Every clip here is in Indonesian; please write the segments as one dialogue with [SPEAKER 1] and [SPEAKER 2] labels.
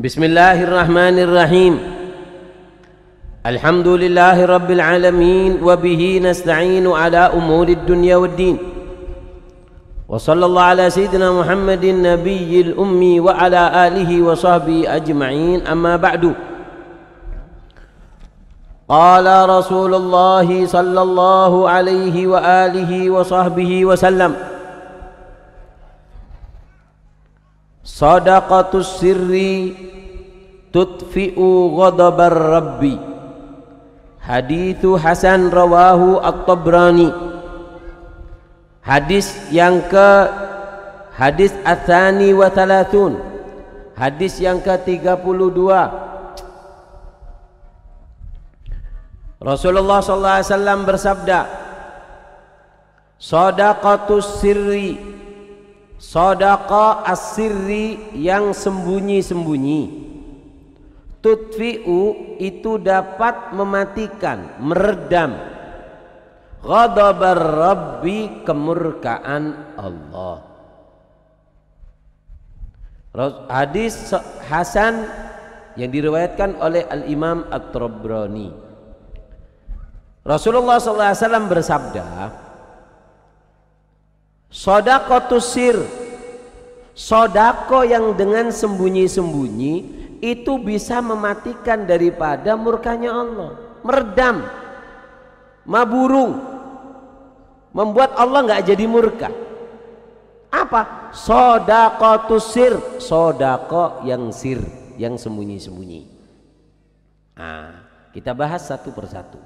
[SPEAKER 1] Bismillahirrahmanirrahim. Alhamdulillahi rabbil alamin wa bihi nasta'inu ala umurid dunya waddin. Wa sallallahu ala sayyidina Muhammadin nabiyyil ummi wa ala alihi wa sahbihi ajma'in, amma ba'du. Qala Rasulullah sallallahu alaihi wa alihi wa sahbihi wa sallam, sadaqatus sirri tutfi'u ghadabar rabbi. Hadithu Hasan rawahu At-Tabrani. Hadis Ats-Tsani wa Thalathun, hadis yang ke-32. Rasulullah sallallahu alaihi wasallam bersabda, shadaqatus sirri, sedekah as-sirri yang sembunyi-sembunyi, tutfi'u itu dapat mematikan, meredam, ghadabar rabbi, kemurkaan Allah. Hadis Hasan yang diriwayatkan oleh Al-Imam At-Tabrani. Rasulullah SAW bersabda, shadaqatus sir, sedekah yang dengan sembunyi-sembunyi itu bisa mematikan daripada murkanya Allah, meredam, maburung, membuat Allah nggak jadi murka. Apa? Shadaqatus sir, sedekah yang sir, yang sembunyi-sembunyi. Nah, kita bahas satu persatu.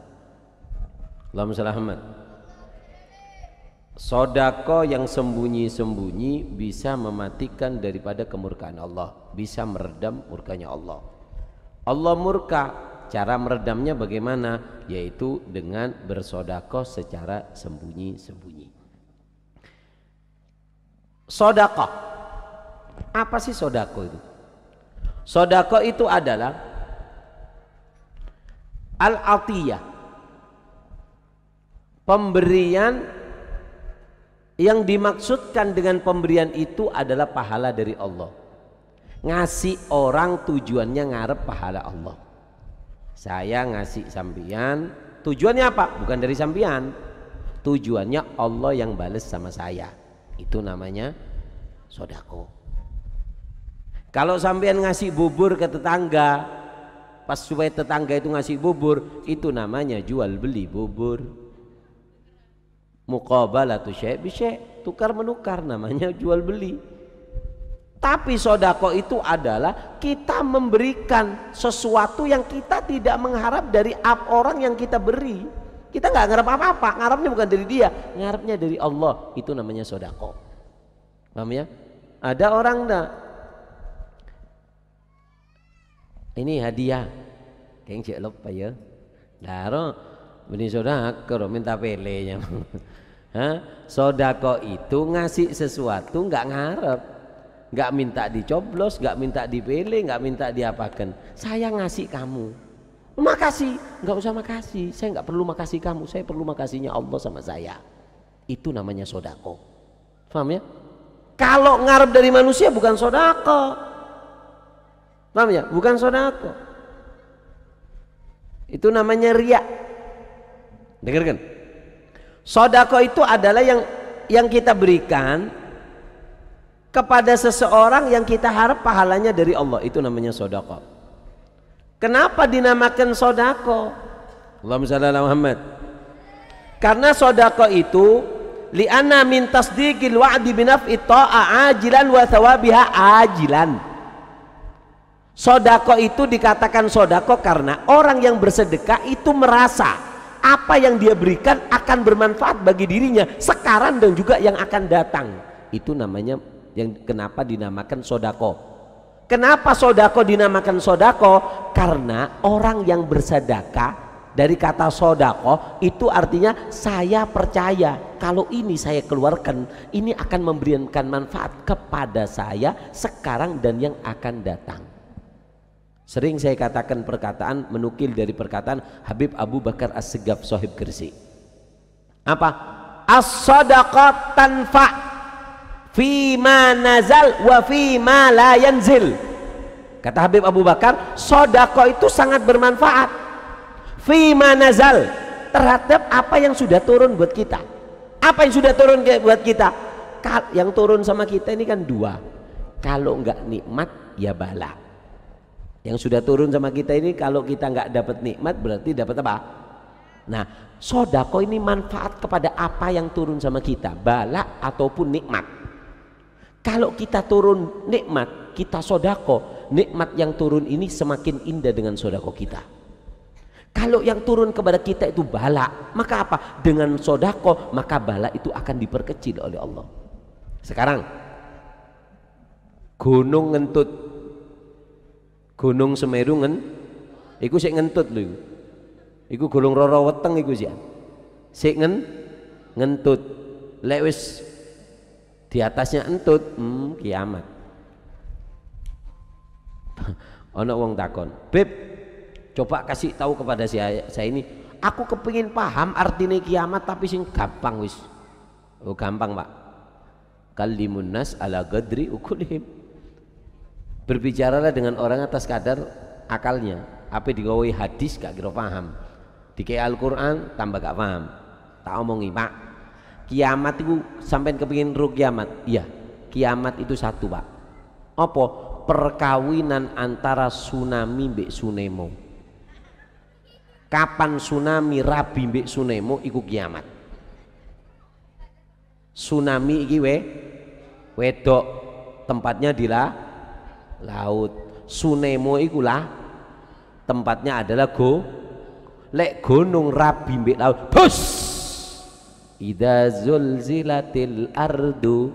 [SPEAKER 1] Allahumma shalli ala Muhammad. Sedekah yang sembunyi-sembunyi bisa mematikan daripada kemurkaan Allah, bisa meredam murkanya Allah. Allah murka, cara meredamnya bagaimana? Yaitu dengan bersedekah secara sembunyi-sembunyi. Sedekah, apa sih sedekah itu? Sedekah itu adalah al-atiyah, pemberian yang dimaksudkan dengan pemberian itu adalah pahala dari Allah. Ngasih orang tujuannya ngarep pahala Allah. Saya ngasih sampean, tujuannya apa? Bukan dari sampean, tujuannya Allah yang bales sama saya. Itu namanya sedekah. Kalau sampean ngasih bubur ke tetangga, pas supaya tetangga itu ngasih bubur, itu namanya jual beli bubur. Muqabalatu syai' bi syai', tukar menukar, namanya jual beli. Tapi sedekah itu adalah kita memberikan sesuatu yang kita tidak mengharap dari orang yang kita beri. Kita nggak ngarap apa-apa, ngarapnya bukan dari dia, ngarapnya dari Allah. Itu namanya sedekah. Paham ya? Ada orang enggak? Ini hadiah. Kayaknya cek lupa ya. Daro beli sedekah minta pelenya. Sedekah itu ngasih sesuatu nggak ngarep, nggak minta dicoblos, nggak minta dipilih, nggak minta diapakan. Saya ngasih kamu, makasih, nggak usah makasih. Saya nggak perlu makasih kamu, saya perlu makasihnya Allah sama saya. Itu namanya sedekah. Paham ya? Kalau ngarep dari manusia bukan sedekah. Paham ya? Bukan sedekah. Itu namanya riya. Dengarkan. Sedekah itu adalah yang kita berikan kepada seseorang yang kita harap pahalanya dari Allah. Itu namanya sedekah. Kenapa dinamakan sedekah? Allahumma shalli ala Muhammad. Karena sedekah itu li'anna min tasdiqil wa'di binaf'i ta'a ajilan wa thawabiha ajilan. Sedekah itu dikatakan sedekah karena orang yang bersedekah itu merasa apa yang dia berikan akan bermanfaat bagi dirinya sekarang dan juga yang akan datang. Itu namanya yang kenapa dinamakan sedekah. Kenapa sedekah dinamakan sedekah? Karena orang yang bersedekah, dari kata sedekah itu artinya saya percaya kalau ini saya keluarkan ini akan memberikan manfaat kepada saya sekarang dan yang akan datang. Sering saya katakan perkataan, menukil dari perkataan Habib Abu Bakar As-Segaf Sohib Gresik. Apa? As-sadaqah tanfa' fi ma nazal wa fi ma la yanzil. Kata Habib Abu Bakar, sodako itu sangat bermanfaat. Fima nazal, terhadap apa yang sudah turun buat kita. Apa yang sudah turun buat kita? Yang turun sama kita ini kan dua. Kalau enggak nikmat ya bala. Yang sudah turun sama kita ini kalau kita enggak dapat nikmat berarti dapat apa? Nah, sodako ini manfaat kepada apa yang turun sama kita, bala ataupun nikmat. Kalau kita turun nikmat, kita sodako, nikmat yang turun ini semakin indah dengan sodako kita. Kalau yang turun kepada kita itu bala, maka apa? Dengan sodako, maka bala itu akan diperkecil oleh Allah. Sekarang gunung ngentut, gunung Semeru iku sik ngentut lho. Iku gulung roro weteng iku sih. Sik ngentut. Lek wis di atasnya entut, kiamat. Ono wong takon, "Beb, coba kasih tahu kepada saya ini, aku kepingin paham artinya kiamat tapi sing gampang wis." Oh, gampang, Pak. Kalimun nas ala qadri ukulihim. Berbicaralah dengan orang atas kadar akalnya. Apa digawe hadis gak kira paham. Dikei Al-Quran tambah gak paham. Tak omongi, Pak, kiamat itu sampai kepingin ruh kiamat. Iya, kiamat itu satu, Pak. Apa? Perkawinan antara tsunami mbek tsunemo. Kapan tsunami rabi mbek tsunemo iku kiamat. Tsunami iki wedok, tempatnya di laut. Tsunemo iku tempatnya adalah lek gunung rabi mbek laut. Bus. Idza zulzilatil ardu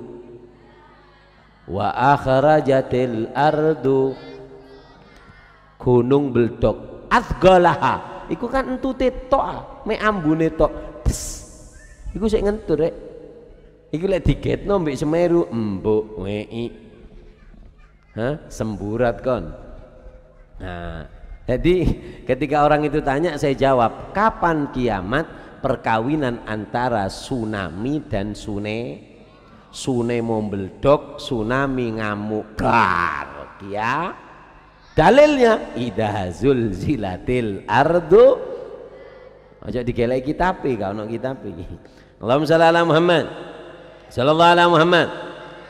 [SPEAKER 1] wa akhrajatil ardu. Gunung beldok azgalaha. Iku kan entute tok, mek ambune tok. Iku sik ngentur rek. Iku lek digetno mbek Semeru embuk wei. Semburat kon. Nah, jadi ketika orang itu tanya saya jawab, kapan kiamat? Perkawinan antara tsunami dan tsunemo beldok, tsunami ngamuk gar. Ya. Dalilnya idza zulzilatil ardu. Aja digelek kitabe, gak ono kitabe. Allahumma shalli ala Muhammad. Sallallahu alaihi Muhammad.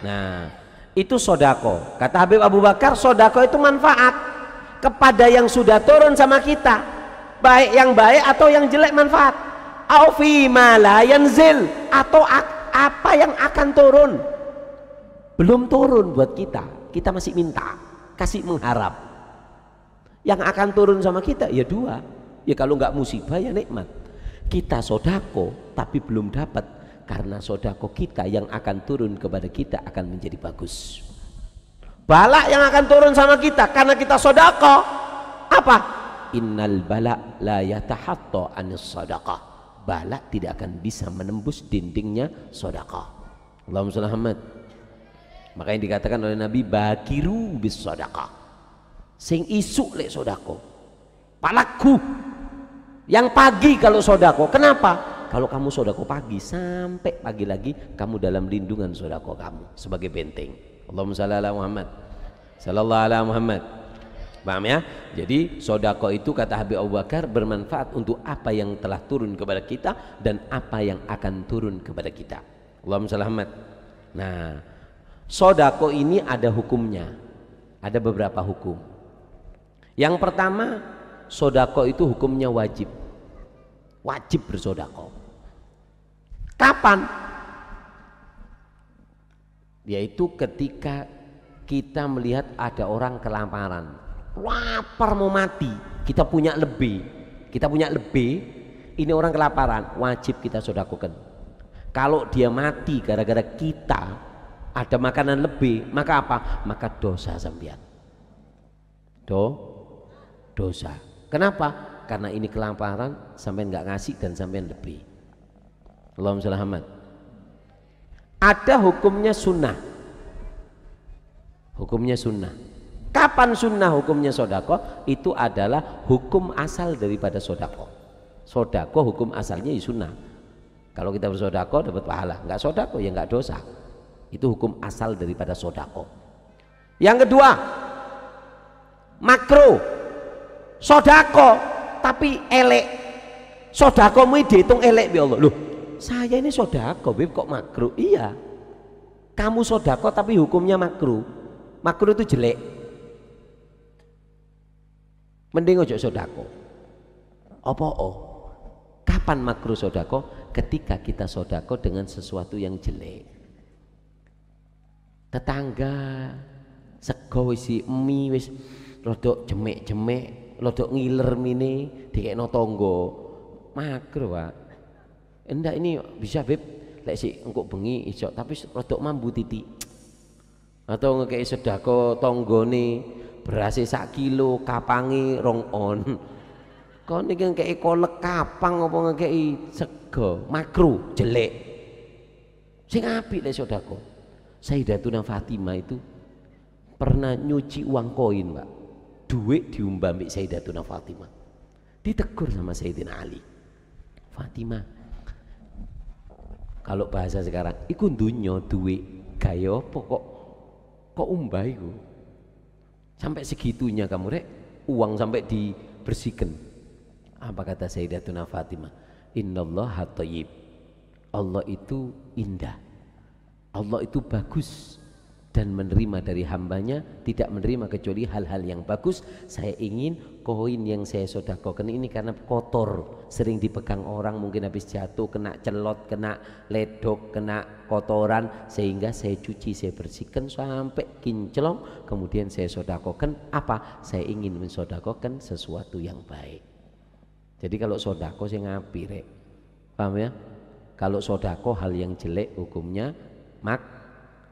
[SPEAKER 1] Nah, itu sodako. Kata Habib Abu Bakar, sodako itu manfaat kepada yang sudah turun sama kita, baik yang baik atau yang jelek manfaat. Au fi ma la yanzil, atau apa yang akan turun belum turun buat kita, kita masih minta, kasih mengharap. Yang akan turun sama kita ya dua, ya kalau nggak musibah ya nikmat. Kita sodako tapi belum dapat, karena sodako kita yang akan turun kepada kita akan menjadi bagus. Bala yang akan turun sama kita karena kita sodako apa? Innal bala la yatahatta anis sodaqah. Bala tidak akan bisa menembus dindingnya sodako. Allahumma shalli Muhammad. Makanya dikatakan oleh Nabi, bakiru bis sodaqah. Sing isuk lek sodako, palaku yang pagi kalau sodako. Kenapa? Kalau kamu sodako pagi sampai pagi lagi, kamu dalam lindungan sodako kamu sebagai benteng. Allahumma shalli ala Muhammad. Sallallahu ala Muhammad. Paham ya? Jadi sodako itu kata Habib Abu Bakar bermanfaat untuk apa yang telah turun kepada kita dan apa yang akan turun kepada kita. Allahumma shalli Muhammad. Nah, sodako ini ada hukumnya. Ada beberapa hukum. Yang pertama, sodako itu hukumnya wajib. Wajib bersodako. Kapan? Yaitu ketika kita melihat ada orang kelaparan, lapar mau mati, kita punya lebih, ini orang kelaparan, wajib kita sodakokan. Kalau dia mati gara-gara kita ada makanan lebih, maka apa? Maka dosa sampean. Dosa. Kenapa? Karena ini kelaparan, sampean nggak ngasih dan sampean lebih. Allahumma shalli Muhammad. Ada hukumnya sunnah. Hukumnya sunnah. Kapan sunnah hukumnya sodako? Itu adalah hukum asal daripada sodako. Sodako hukum asalnya ya sunnah. Kalau kita bersodako dapat pahala, nggak sodako ya nggak dosa. Itu hukum asal daripada sodako. Yang kedua, makruh. Sodako tapi elek, sodakomu dihitung elek ya Allah. Loh, saya ini sodako Beb, kok makruh? Iya, kamu sodako tapi hukumnya makruh. Makruh itu jelek, mending ojo sodako. Apa kapan makruh sodako? Ketika kita sodako dengan sesuatu yang jelek. Tetangga sego isi mie wis rodok jemek-jemek, rodok ngiler mini dikekno tonggo, makruh Pak. Enggak, ini bisa Beb, lek sik engko bengi iso tapi rodok mambu titik. Atau ngekei sedako tonggone beras sak kilo, kapangi rong on. Kau niki ngekei kolek kapang apa ngekei sego, makruh, jelek. Sing apik lek sedako. Sayyidatuna Fatimah itu pernah nyuci uang koin Pak, duit diumbah mbak Sayyidatuna Fatimah. Ditegur sama Sayyidina Ali, Fatimah, kalau bahasa sekarang iku dunyo duit gaya apa kok umbah iku sampai segitunya kamu rek, uang sampai dibersihkan. Apa kata Sayyidatuna Fatimah? Innallaha thayyib, Allah itu indah, Allah itu bagus dan menerima dari hambanya, tidak menerima kecuali hal-hal yang bagus. Saya ingin koin yang saya sodakokan ini karena kotor, sering dipegang orang, mungkin habis jatuh kena celot, kena ledok, kena kotoran, sehingga saya cuci, saya bersihkan sampai kinclong, kemudian saya sodakokan. Apa? Saya ingin mensodakokan sesuatu yang baik. Jadi kalau sodako saya ngapi rek, paham ya? Kalau sodako hal yang jelek hukumnya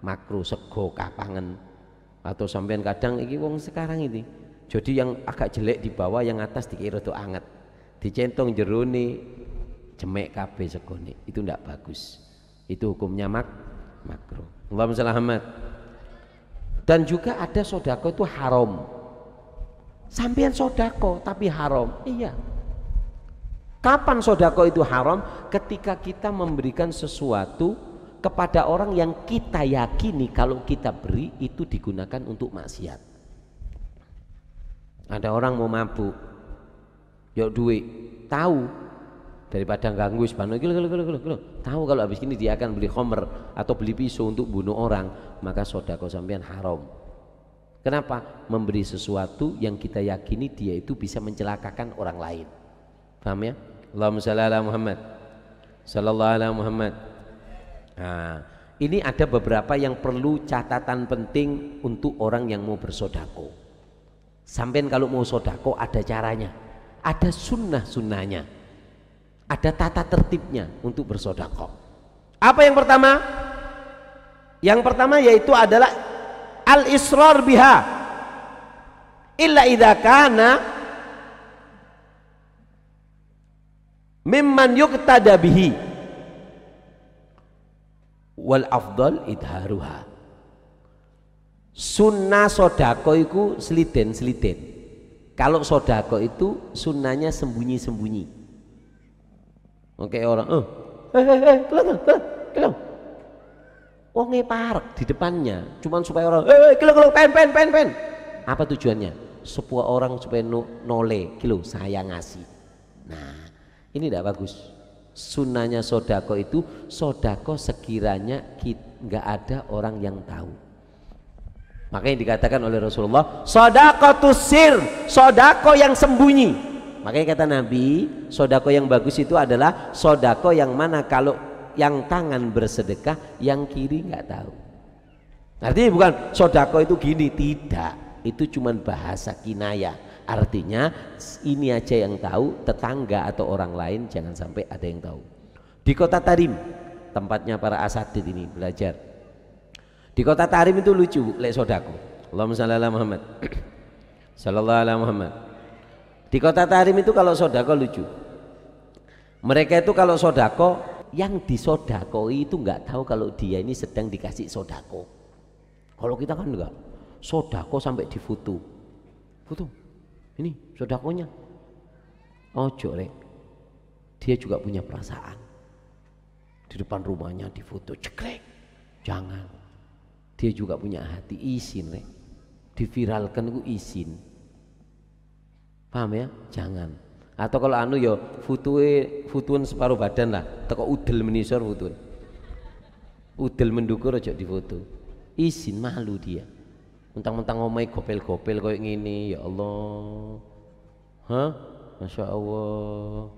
[SPEAKER 1] makruh, sego kapangan. Atau sampean kadang iki wong sekarang ini jadi yang agak jelek di bawah, yang atas dikira tuh anget, dicentong jerone jemek kabeh segone, itu ndak bagus, itu hukumnya makruh. Allahumma shalli Muhammad. Dan juga ada sodako itu haram. Sampean sodako tapi haram. Iya, kapan sodako itu haram? Ketika kita memberikan sesuatu kepada orang yang kita yakini kalau kita beri itu digunakan untuk maksiat. Ada orang mau mabuk, yuk duit, tahu daripada ganggu sebano, tahu kalau habis ini dia akan beli khomer atau beli pisau untuk bunuh orang, maka sodako sampean haram. Kenapa? Memberi sesuatu yang kita yakini dia itu bisa mencelakakan orang lain. Paham ya? Allahumma shalli ala Muhammad, sallallahu ala Muhammad. Nah, ini ada beberapa yang perlu catatan penting untuk orang yang mau bersodako. Sampean kalau mau sodako ada caranya, ada sunnah-sunnahnya, ada tata tertibnya untuk bersodako. Apa yang pertama? Yang pertama yaitu adalah al-israr biha illa idza kana mimman yuqtada bihi wal afdal idharuha. Sunnah sodako itu seliden-seliden. Kalau sodako itu sunnahnya sembunyi-sembunyi. Oke orang, kelong. Wonge parek di depannya, cuman supaya orang, kelong, pen. Apa tujuannya? Supaya orang supaya nole, kilo saya ngasih. Nah, ini tidak bagus. Sunnahnya sodako itu sodako sekiranya nggak ada orang yang tahu. Makanya dikatakan oleh Rasulullah, sodako sir, sodako yang sembunyi. Makanya kata Nabi, sodako yang bagus itu adalah sodako yang mana kalau yang tangan bersedekah, yang kiri nggak tahu. Artinya bukan sodako itu gini, tidak. Itu cuman bahasa kinaya. Artinya ini aja yang tahu, tetangga atau orang lain jangan sampai ada yang tahu. Di kota Tarim, tempatnya para asatid ini belajar. Di kota Tarim itu lucu, lek sodako. Allahumma shalli ala Muhammad, sallallahu ala Muhammad. Di kota Tarim itu kalau sodako lucu. Mereka itu kalau sodako, yang disodakoi itu nggak tahu kalau dia ini sedang dikasih sodako. Kalau kita kan enggak, sodako sampai difoto. Foto. Ini sodakonya. Ojo rek, dia juga punya perasaan. Di depan rumahnya difoto, cekrek. Jangan. Dia juga punya hati, izin rek. Diviralkan itu izin. Paham ya? Jangan. Atau kalau anu ya futuan separuh badan lah, teko udel menisor futuan. Udel mendukur aja difoto. Izin, malu dia. Mentang-mentang ngomai gopel-gopel kayak gini, ya Allah. Hah? Masya Allah.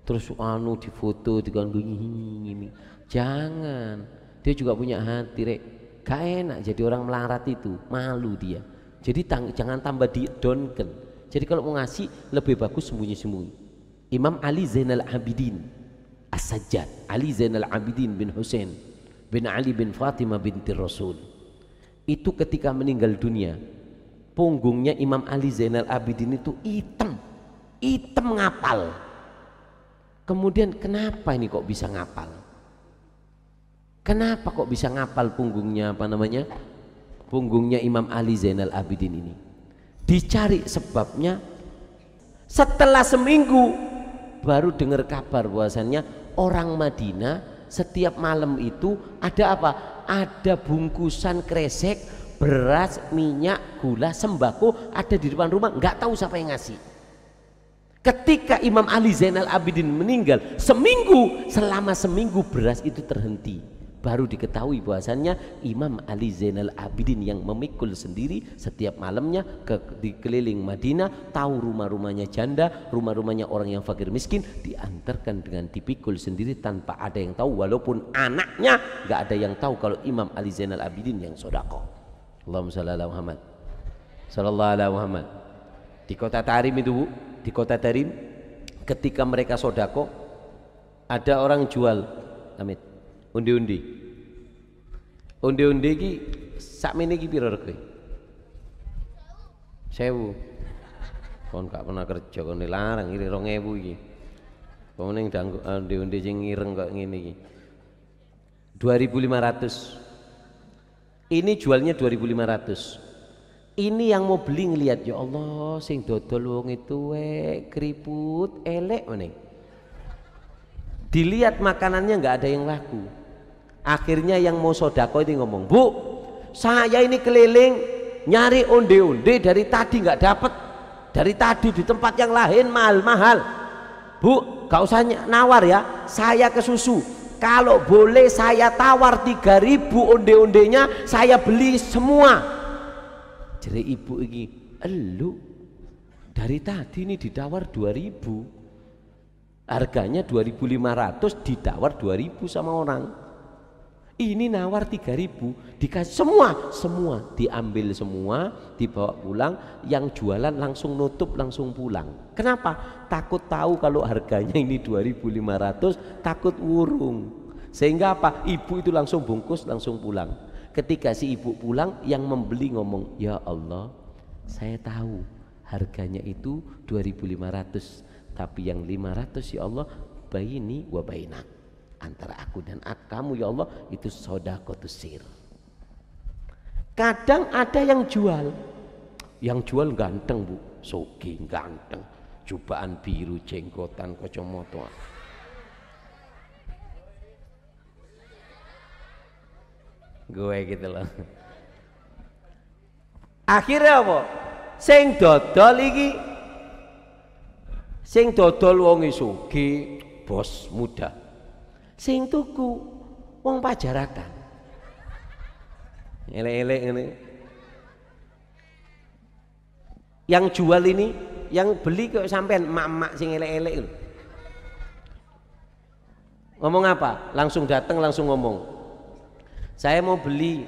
[SPEAKER 1] Terus anu difoto diganggu gini. Jangan. Dia juga punya hati, rek. Gak enak jadi orang melarat itu, malu dia. Jadi jangan tambah didonken. Jadi kalau mau ngasih lebih bagus sembunyi-sembunyi. Imam Ali Zainal Abidin As-Sajjad, Ali Zainal Abidin bin Husain bin Ali bin Fatimah binti Rasul, itu ketika meninggal dunia, punggungnya Imam Ali Zainal Abidin itu hitam ngapal. Kemudian kenapa ini kok bisa ngapal? Kenapa kok bisa ngapal punggungnya punggungnya Imam Ali Zainal Abidin ini? Dicari sebabnya, setelah seminggu baru dengar kabar bahwasannya orang Madinah setiap malam itu ada apa? Ada bungkusan kresek, beras, minyak, gula, sembako ada di depan rumah, nggak tahu siapa yang ngasih. Ketika Imam Ali Zainal Abidin meninggal, selama seminggu beras itu terhenti. Baru diketahui bahwasannya Imam Ali Zainal Abidin yang memikul sendiri setiap malamnya di keliling Madinah, tahu rumah-rumahnya janda, rumah-rumahnya orang yang fakir miskin, diantarkan dengan dipikul sendiri tanpa ada yang tahu, walaupun anaknya nggak ada yang tahu kalau Imam Ali Zainal Abidin yang sodako. Allahumma shalli ala Muhammad sallallahu alaihi Muhammad. Di kota Tarim itu, Bu, di kota Tarim ketika mereka sodako, ada orang jual amit undi-undi ki sakmene iki pira regane? 1000. Kon gak pernah kerja kon larang iki 2000 iki. Kon ning undi-undi sing ireng kok ngene iki. 2500. Ini jualnya 2500. Ini yang mau beli ngelihat, ya Allah sing dodol wong itu keriput elek meneh. Dilihat makanannya nggak ada yang laku. Akhirnya yang mau sodako ini ngomong, Bu, saya ini keliling nyari onde-onde dari tadi nggak dapet. Dari tadi di tempat yang lain mahal-mahal. Bu, gak usah nawar ya, saya ke susu. Kalau boleh saya tawar 3000 onde-ondenya, saya beli semua. Jadi ibu ini, elu dari tadi ini ditawar 2000. Harganya 2500, ditawar 2000 sama orang. Ini nawar 3000, dikasih semua diambil semua, dibawa pulang. Yang jualan langsung nutup, langsung pulang. Kenapa? Takut tahu kalau harganya ini 2500, takut wurung. Sehingga apa? Ibu itu langsung bungkus, langsung pulang. Ketika si ibu pulang, yang membeli ngomong, ya Allah, saya tahu harganya itu 2500. Tapi yang 500 ya Allah, baini wa bainak, antara aku dan kamu ya Allah, itu sodakotus sir. Kadang ada yang jual ganteng, Bu, sogi ganteng, jubaan biru, jenggotan, kacamata. Gue gitu loh. Akhirnya apa? Sing dodol wong sugih, bos muda. Sing tuku wong pajarakan. Elek-elek ngene. Yang jual ini, yang beli kok sampean emak-emak sing elek-elek lho. Ngomong apa? Langsung datang, langsung ngomong. Saya mau beli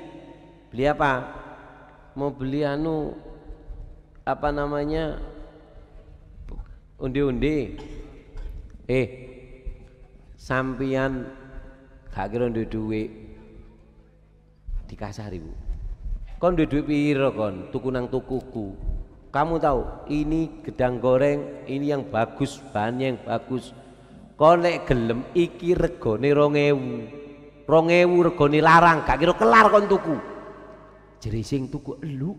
[SPEAKER 1] apa? Mau beli undi-undi. Sampian gak kira duwe dikasari, Bu. Kon duwe piro kon? Tuku nang tukuku. Kamu tahu ini gedang goreng, ini yang bagus, bahannya yang bagus. Kon lek gelem iki regane 2000. 2000 regane larang, gak kira kelar kon tuku. Jere sing tuku elu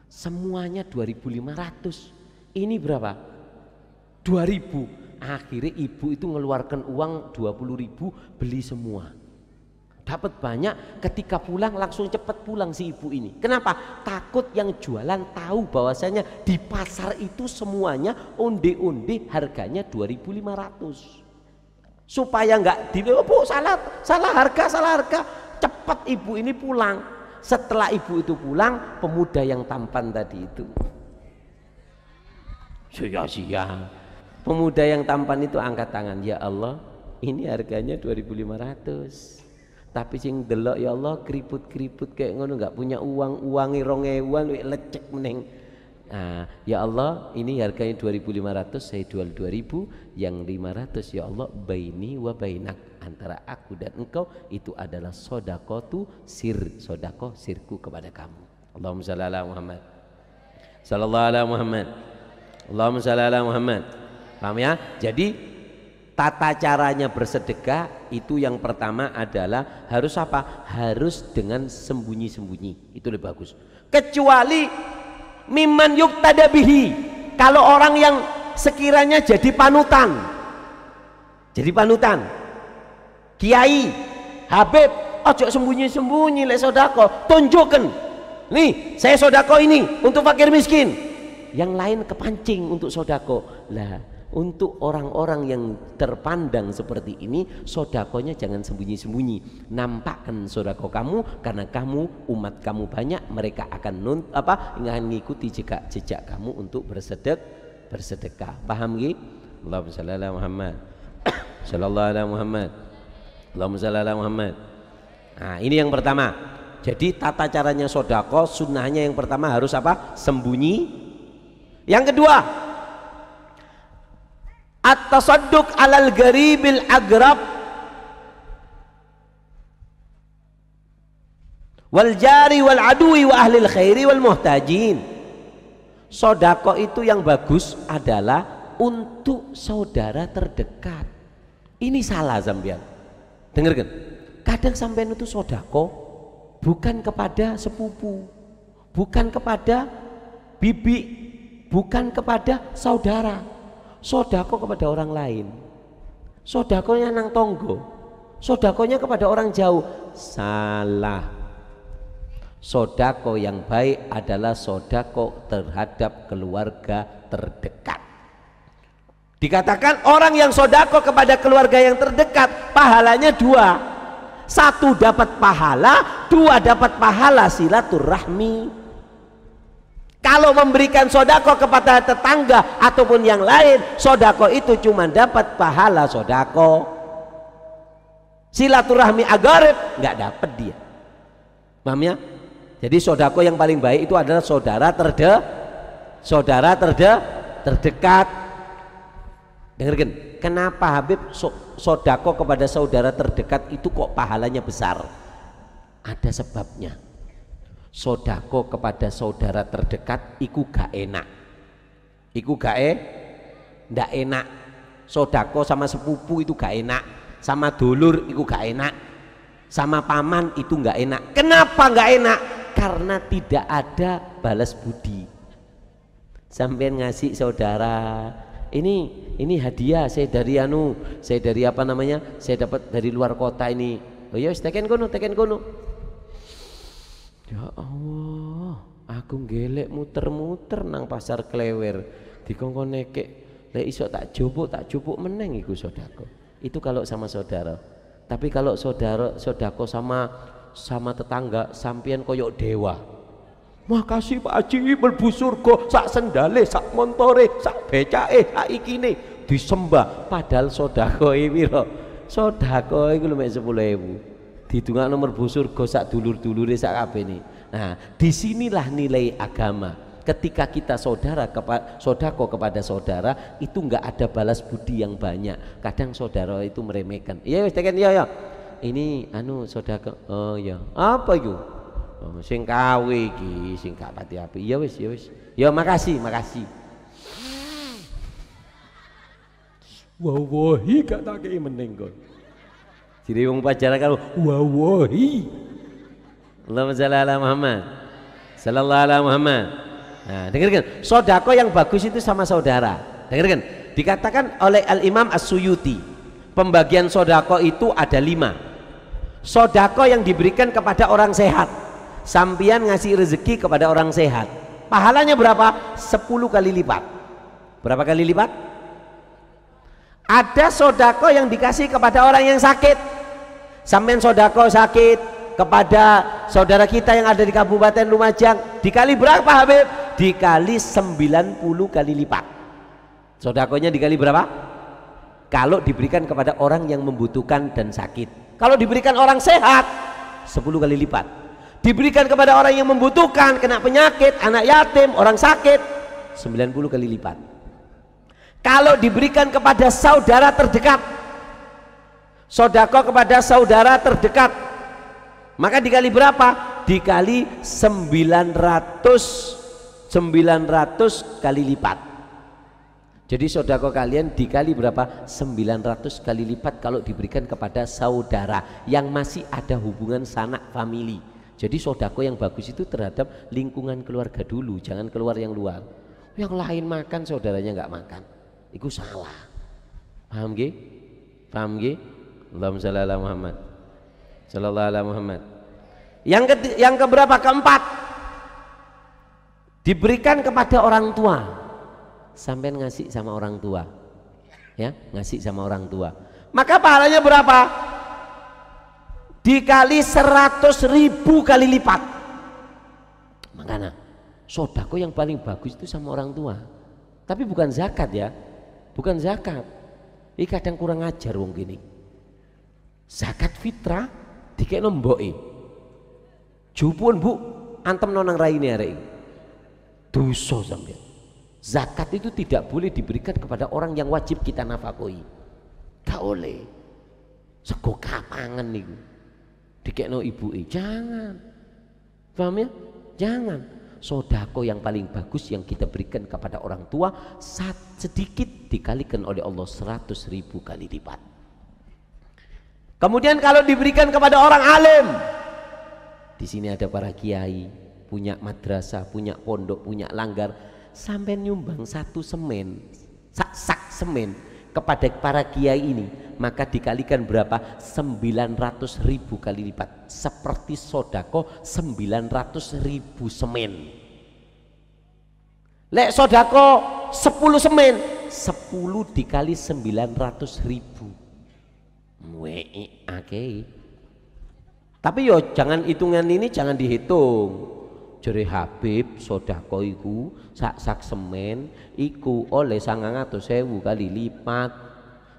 [SPEAKER 1] semuanya 2500. Ini berapa? 2000. Akhirnya ibu itu ngeluarkan uang 20.000 beli semua. dapat banyak, ketika pulang langsung cepat pulang si ibu ini. Kenapa? Takut yang jualan tahu bahwasanya di pasar itu semuanya onde-onde harganya 2.500. Supaya nggak di, oh, Bu, salah harga. Cepat ibu ini pulang. Setelah ibu itu pulang, pemuda yang tampan tadi itu sia-sia. Pemuda yang tampan itu angkat tangan, ya Allah, ini harganya 2.500. Tapi sing delok ya Allah keriput-keriput kayak ngono, nggak punya uangi 2.000 lecek meneng. Nah, ya Allah, ini harganya 2.500, saya jual 2.000, yang 500 ya Allah baini wa bainak, antara aku dan engkau itu adalah sodakotu sodako sirku kepada kamu. Allahumma shalli ala Muhammad, sallallahu ala Muhammad, Allahumma shalli ala Muhammad. Paham ya? Jadi tata caranya bersedekah itu yang pertama adalah harus apa? Harus dengan sembunyi-sembunyi, itu lebih bagus. Kecuali mimman yuktada bihi, kalau orang yang sekiranya jadi panutan, kiai, habib, ojo sembunyi-sembunyi lek sodako, tunjukkan, nih saya sodako ini untuk fakir miskin, yang lain kepancing untuk sodako lah. Untuk orang-orang yang terpandang seperti ini, sodakonya jangan sembunyi-sembunyi, nampakkan sodako kamu, karena kamu umat kamu banyak, mereka akan mengikuti jejak kamu untuk bersedekah. Paham gak? Allahumma shalli ala Muhammad, sallallahu ala Muhammad, Allahumma shalli ala Muhammad. Nah, ini yang pertama. Jadi tata caranya sodako, sunnahnya yang pertama harus apa? Sembunyi. Yang kedua, at-tasadduq alal garibil agrab wal jari wal adui wa ahlil khairi wal muhtajin. Sodako itu yang bagus adalah untuk saudara terdekat. Ini salah sampean, dengarkan. Kadang sampean itu sodako bukan kepada sepupu, bukan kepada bibi, bukan kepada saudara, sodako kepada orang lain, sodakonya nang tonggo, sodakonya kepada orang jauh. Salah. Sodako yang baik adalah sodako terhadap keluarga terdekat. Dikatakan orang yang sodako kepada keluarga yang terdekat pahalanya dua, satu dapat pahala, dua dapat pahala silaturahmi. Kalau memberikan sodako kepada tetangga ataupun yang lain, sodako itu cuma dapat pahala sodako. Silaturahmi agarib nggak dapat dia. Paham ya? Jadi sodako yang paling baik itu adalah saudara terdekat. Dengarkan, kenapa Habib sodako kepada saudara terdekat itu kok pahalanya besar? Ada sebabnya. Sodako kepada saudara terdekat iku gak enak, ndak enak. Sodako sama sepupu itu gak enak, sama dulur itu gak enak, sama paman itu gak enak. Kenapa gak enak? Karena tidak ada balas budi. Sampai ngasih saudara, ini hadiah saya dari saya dari saya dapat dari luar kota ini. Oh ya, teken kono. Ya Allah, aku gelek muter-muter nang pasar Klewer, dikongkon nekek, lek iso tak jupuk meneng iku sodako. Itu kalau sama saudara. Tapi kalau sodako sama tetangga, sampean koyok dewa. Makasih Pak Haji mlebu surga, sak sendale, sak montore, sak becake, sak ikine disembah. Padahal sodako piro? Sodako iku lho mek 10.000. Didungakno mlebu surga sak dulur-dulure sak kabehne. Nah, disinilah nilai agama. Ketika kita sodako kepada saudara, itu enggak ada balas budi yang banyak. Kadang saudara itu meremehkan. Iya wis teken ya. Ini sodako. Oh ya. Apa itu? Oh, sing kawe iki, sing gak pati apik. Ya wis. Ya makasih. Wallahi gak tak kei meneng kon. Jadi wong pacaran kalau wallahi. Allahumma shalli ala Muhammad, sallallahu ala Muhammad. Nah, dengarkan, sodako yang bagus itu sama saudara. Dengarkan, dikatakan oleh Al-Imam As-Suyuti, pembagian sodako itu ada 5. sodako yang diberikan kepada orang sehat. Sampian ngasih rezeki kepada orang sehat, pahalanya berapa? 10 kali lipat. Berapa kali lipat? Ada sodako yang dikasih kepada orang yang sakit. Sampean sodako sakit kepada saudara kita yang ada di Kabupaten Lumajang, dikali berapa Habib? Dikali 90 kali lipat. Sodakonya dikali berapa? Kalau diberikan kepada orang yang membutuhkan dan sakit. Kalau diberikan orang sehat, 10 kali lipat. Diberikan kepada orang yang membutuhkan, kena penyakit, anak yatim, orang sakit, 90 kali lipat. Kalau diberikan kepada saudara terdekat, sodako kepada saudara terdekat, maka dikali berapa? Dikali 900 kali lipat. Jadi sodako kalian dikali berapa? 900 kali lipat kalau diberikan kepada saudara yang masih ada hubungan sanak famili. Jadi sodako yang bagus itu terhadap lingkungan keluarga dulu, jangan keluar yang luar. Yang lain makan, saudaranya nggak makan, itu salah. Paham nggih? Paham nggih? Allahumma shalli ala Muhammad. Sallallahu alaihi Muhammad. Yang keberapa? Keempat. Diberikan kepada orang tua. Sampai ngasih sama orang tua. Ya, ngasih sama orang tua. Maka pahalanya berapa? Dikali 100.000 kali lipat. Makanya sodako yang paling bagus itu sama orang tua. Tapi bukan zakat ya. Bukan zakat. Ini kadang kurang ajar wong gini. Zakat fitrah dikek nomboke. Jupun bu, antem nonang raine arek. Dosa sampeyan. Zakat itu tidak boleh diberikan kepada orang yang wajib kita nafakoi. Gak oleh. Sego kapangan niku. Dikekno ibuke, jangan. Paham ya? Jangan. Sodako yang paling bagus yang kita berikan kepada orang tua sedikit dikalikan oleh Allah 100.000 kali lipat. Kemudian kalau diberikan kepada orang alim, di sini ada para kiai, punya madrasah, punya pondok, punya langgar, sampai nyumbang 1 semen, sak semen kepada para kiai ini, maka dikalikan berapa? 900.000 kali lipat. Seperti sodako 900.000 semen. Lek sodako 10 semen, 10 dikali 900.000. Tapi yo jangan hitungan ini jangan dihitung. Jere Habib sodako iku sak semen iku oleh 900.000 kali lipat.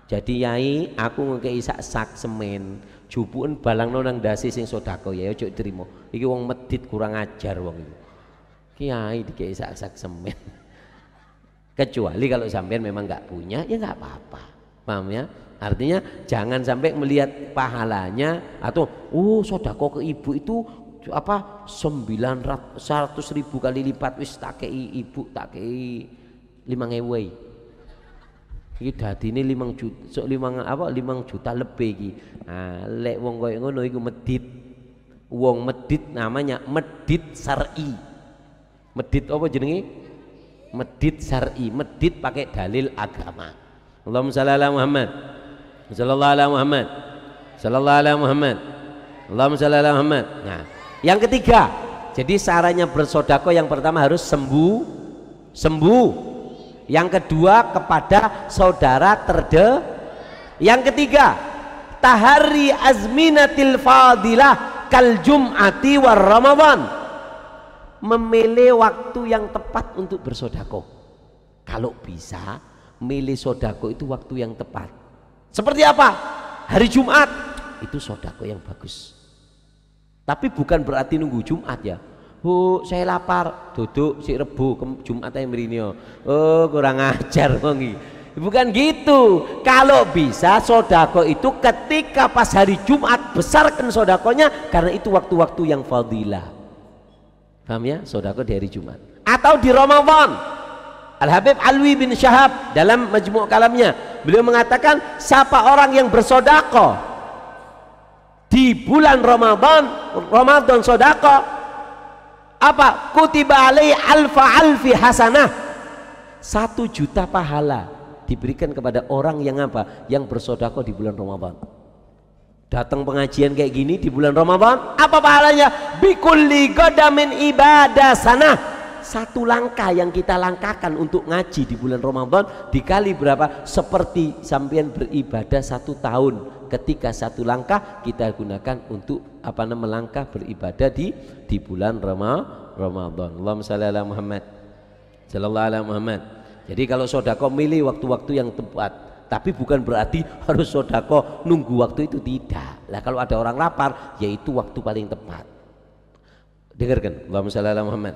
[SPEAKER 1] Jadi yai aku ngekei sak semen jupuken balangno nang dasi sing sodako ya ojo trimo. Iki wong medit kurang ajar wong iku. Kiai dikei sak semen. Kecuali kalau sampean memang nggak punya ya nggak apa-apa. Paham ya? Artinya jangan sampai melihat pahalanya atau sodako ke ibu itu apa 100.000 kali lipat wis tak kei ibu tak kei 5.000 iki dadine 5 juta 5 juta lebih iki. Lek wong koyo ngono iku medit. Wong medit namanya medit syar'i. Medit apa jenenge? Medit syar'i, medit pakai dalil agama. Allahumma shalli ala Muhammad. Sallallahu alaihi Muhammad. Sallallahu alaihi Muhammad. Allahumma shalli ala Muhammad. Nah, yang ketiga, jadi caranya bersodako yang pertama harus sembuh. Yang kedua kepada saudara Yang ketiga, tahari azminatil fadilah kal jum'ati war Ramadan. Memilih waktu yang tepat untuk bersodako. Kalau bisa, milih sodako itu waktu yang tepat. Seperti apa? Hari Jumat itu sodako yang bagus. Tapi bukan berarti nunggu Jumat ya. Saya lapar, duduk si Rebu Jumat ae mrene. Kurang ajar wong iki. Bukan gitu. Kalau bisa sodako itu ketika pas hari Jumat, besarkan sodakonya karena itu waktu-waktu yang fadilah. Paham ya? Sodako di hari Jumat atau di Ramadan. Al-Habib Alwi bin Syahab dalam majmu' kalamnya beliau mengatakan siapa orang yang bersodako di bulan Ramadan sodako apa? Kutiba alaihi alfi hasanah, 1 juta pahala diberikan kepada orang yang apa? Yang bersodako di bulan Ramadan. Datang pengajian kayak gini di bulan Ramadan, apa pahalanya? Bikulli qadamin ibadah sana. Satu langkah yang kita langkahkan untuk ngaji di bulan Ramadan dikali berapa? Seperti sampean beribadah 1 tahun. Ketika 1 langkah kita gunakan untuk melangkah beribadah di bulan Ramadan. Allahumma shalli ala Muhammad sallallahu alaihi Muhammad. Jadi kalau sodako milih waktu-waktu yang tepat. Tapi bukan berarti harus sodako nunggu waktu itu, tidak. Lah kalau ada orang lapar, yaitu waktu paling tepat. Dengarkan, Allahumma shalli ala Muhammad.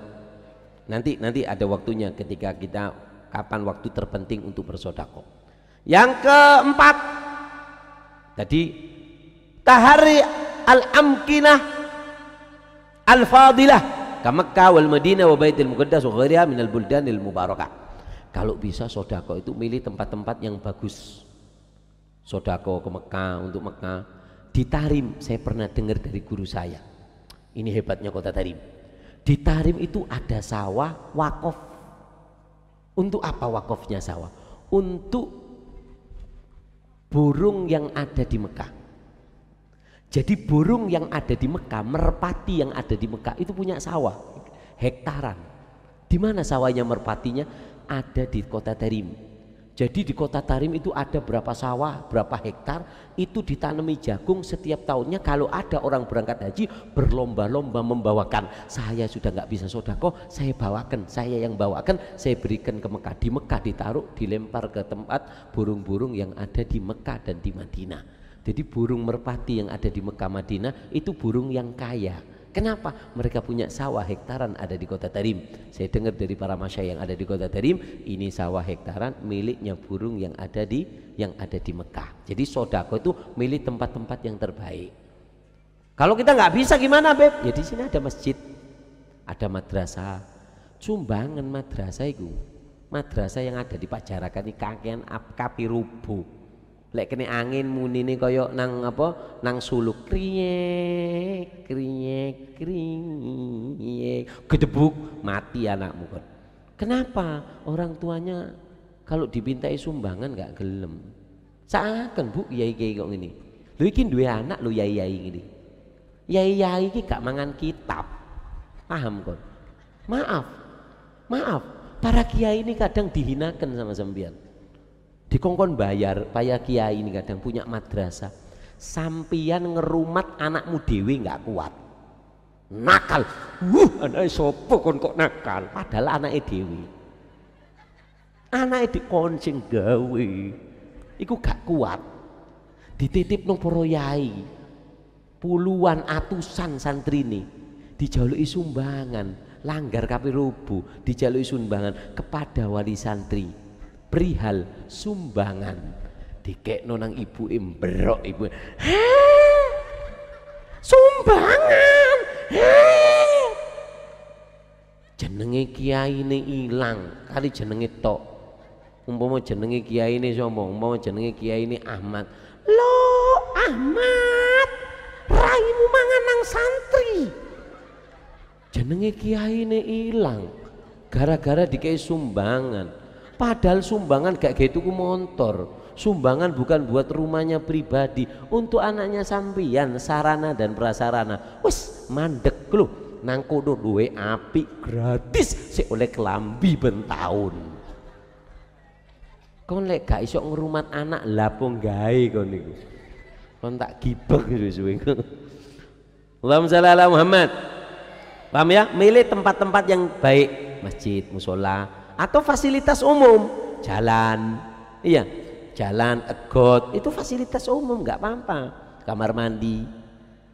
[SPEAKER 1] Nanti ada waktunya ketika kita kapan waktu terpenting untuk bersodako. Yang keempat, tadi tahari al-amkinah al-fadilah ka Makkah wal Madinah wa Baitul Muqaddas wa ghairiha minal buldanil mubarakah. Kalau bisa sodako itu milih tempat-tempat yang bagus. Sodako ke Mekah, untuk Mekah. Di Tarim, saya pernah dengar dari guru saya. Ini hebatnya kota Tarim. Di Tarim itu ada sawah wakaf. Untuk apa wakafnya sawah? Untuk burung yang ada di Mekah. Jadi burung yang ada di Mekah, merpati yang ada di Mekah itu punya sawah hektaran. Di mana sawahnya merpatinya? Ada di kota Tarim. Jadi di kota Tarim itu ada berapa sawah, berapa hektar, itu ditanami jagung setiap tahunnya. Kalau ada orang berangkat haji berlomba-lomba membawakan, saya sudah nggak bisa sodako, saya bawakan, saya yang bawakan, saya berikan ke Mekah. Di Mekah ditaruh, dilempar ke tempat burung-burung yang ada di Mekah dan di Madinah. Jadi burung merpati yang ada di Mekah Madinah itu burung yang kaya. Kenapa? Mereka punya sawah hektaran ada di kota Tarim. Saya dengar dari para masyayikh yang ada di kota Tarim, ini sawah hektaran miliknya burung yang ada di Mekah. Jadi sodako itu milih tempat-tempat yang terbaik. Kalau kita nggak bisa gimana, Beb? Ya di sini ada masjid, ada madrasah, sumbangan madrasah itu. Madrasah yang ada di Pajarakan ini kakean kapi rubuh. Lek kena angin munine koyo nang suluk kriyek gedebuk mati anakmu kon. Kenapa? Orang tuanya kalau dipintai sumbangan nggak gelem. Seakan Bu yai-yai kok ngene. Lho iki duwe anak lho yai-yai ngene. Yai-yai iki gak mangan kitab. Paham kon? Maaf. Para kiai ini kadang dihinakan sama sampean. Dikongkon bayar, payah kiai ini kadang punya madrasah. Sampian ngerumat anakmu dewi nggak kuat. Nakal. Anaknya sopo kon kok nakal. Padahal anaknya dewi. Anaknya dikoncing gawe. Iku gak kuat. Dititip nang para yai. Puluhan atusan santri ini dijaluki sumbangan, langgar kapi rubuh, dijaluki sumbangan kepada wali santri. Perihal sumbangan dikekno nang ibu imbrok ibu. Sumbangan. Jenenge kiai ini hilang kali jenenge tok. Umpama jenenge kiai ini sapa? Umpama jenenge kiai ini Ahmad. Lo Ahmad, raimu mangan nang santri. Jenenge kiai ini hilang gara-gara dikei sumbangan. Padahal sumbangan gak gitu ku motor. Sumbangan bukan buat rumahnya pribadi, untuk anaknya sampian, sarana dan prasarana. Wes mandek lho, nang kono duwe api gratis sik oleh kelambi ben taun. Kon lek gak iso ngrumat anak lapo gawe kon niku. Kon tak gibek suwe-suwe. Allahumma shalli ala Muhammad. Paham ya? Milih tempat-tempat yang baik, masjid, musola, atau fasilitas umum, jalan, iya, jalan, egot, itu fasilitas umum, nggak apa-apa. Kamar mandi,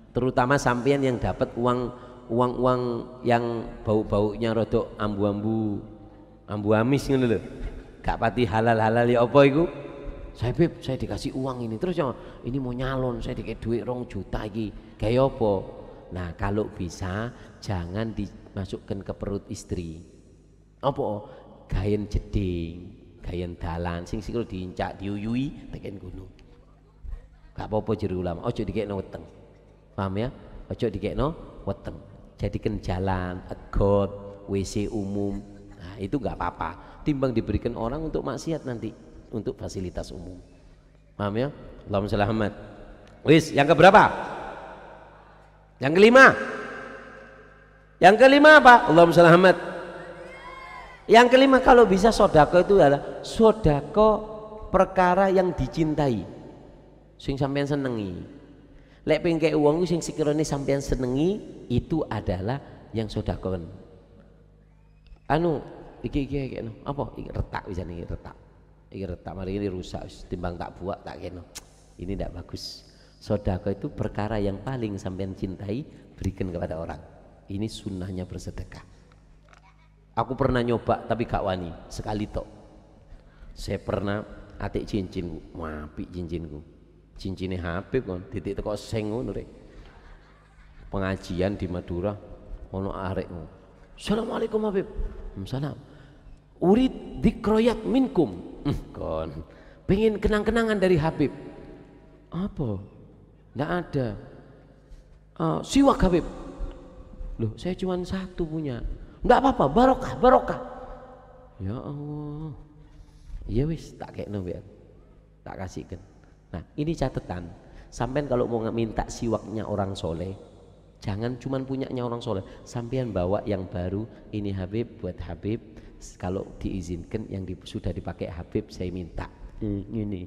[SPEAKER 1] terutama sampean yang dapat uang yang bau-baunya rodok ambu-ambu, ambu amis ngono lho, gak pati halal ya apa iku? Saya dikasih uang ini, terus ya ini mau nyalon, saya dikasih duit 2 juta iki, kayak apa? Nah kalau bisa jangan dimasukkan ke perut istri. Apa? Gayen jeding, gayen dalan, sing kalau diincak diuyui teken gunung. Gak apa-apa jero ulama, ojo dikekno weteng. Paham ya? Ojo dikekno weteng. Jadikan jalan, egot, WC umum. Nah, itu gak apa-apa. Timbang diberikan orang untuk maksiat nanti, untuk fasilitas umum. Paham ya? Allahumma shalli Muhammad. Wis, yang keberapa? Yang kelima. Yang kelima apa? Allahumma shalli Muhammad. Yang kelima, kalau bisa sodako itu adalah sodako perkara yang dicintai, sing sampean senengi. Lek pengke uang sing sekiranya sampean senengi, itu adalah yang sodakon. Anu iki apa? Iki retak bisa nih retak. Iki retak mari ini rusak, timbang tak buat tak keno. Ini tidak bagus. Sodako itu perkara yang paling sampean cintai, berikan kepada orang. Ini sunnahnya bersedekah. Aku pernah nyoba tapi gak wani sekali tok. Saya pernah atik cincinku, apik cincinku. Cincinnya Habib kon, titik teko seng ngono rek. Pengajian di Madura ono arek ngono. Assalamualaikum Habib. Salam. Urid dikroyat minkum. Kon. Pengen kenang-kenangan dari Habib. Apa? Nggak ada. Siwak Habib. Loh, saya cuma satu punya. Nggak apa-apa, barokah, barokah. Ya Allah. Ya wis, tak kekno ya. Tak kasihkan. Nah, ini catatan. Sampean kalau mau minta siwaknya orang soleh, jangan cuma punyanya orang soleh. Sampean bawa yang baru. Ini Habib buat Habib. Kalau diizinkan yang sudah dipakai Habib, saya minta. Ini.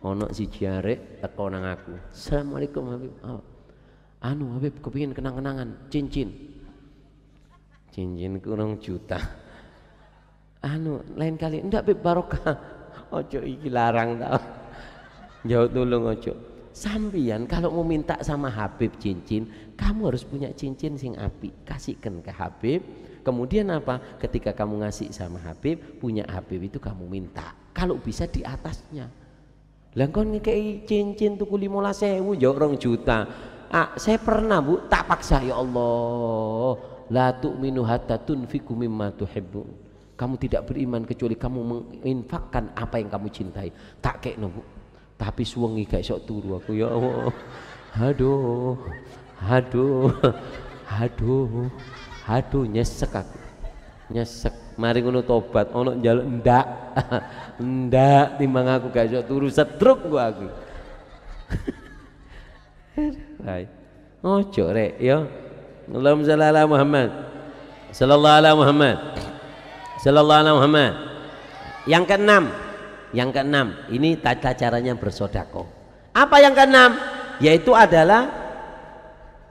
[SPEAKER 1] Ono si jarek teko nang aku. Assalamualaikum Habib. Oh. Anu Habib kepingin kenang-kenangan cincin kurang juta. Anu lain kali ndak Habib barokah. Ojo iki larang tau. Jauh tolong ojo. Sampian kalau mau minta sama Habib cincin, kamu harus punya cincin sing apik, kasihkan ke Habib. Kemudian apa? Ketika kamu ngasih sama Habib, punya Habib itu kamu minta. Kalau bisa di atasnya. Lah kon ngekei cincin tuku 15.000 yo 2 juta. Saya pernah Bu, tak paksa, ya Allah. La tu'minu hatta tunfiqu mimma tuhibbu. Kamu tidak beriman kecuali kamu menginfakkan apa yang kamu cintai. Tak kekno Bu. Tapi suwengi gak iso turu aku, ya Allah. Aduh nyesek aku. Nyesek. Mari ngono tobat, ono njaluk ndak. Ndak timbang aku gak iso turu setruk gua aku. Hai. Ojo rek ya. Allahumma shalli ala Muhammad. Sallallahu ala Muhammad. Sallallahu ala Muhammad. Yang keenam, ini tata caranya bersedekah. Apa yang keenam? Yaitu adalah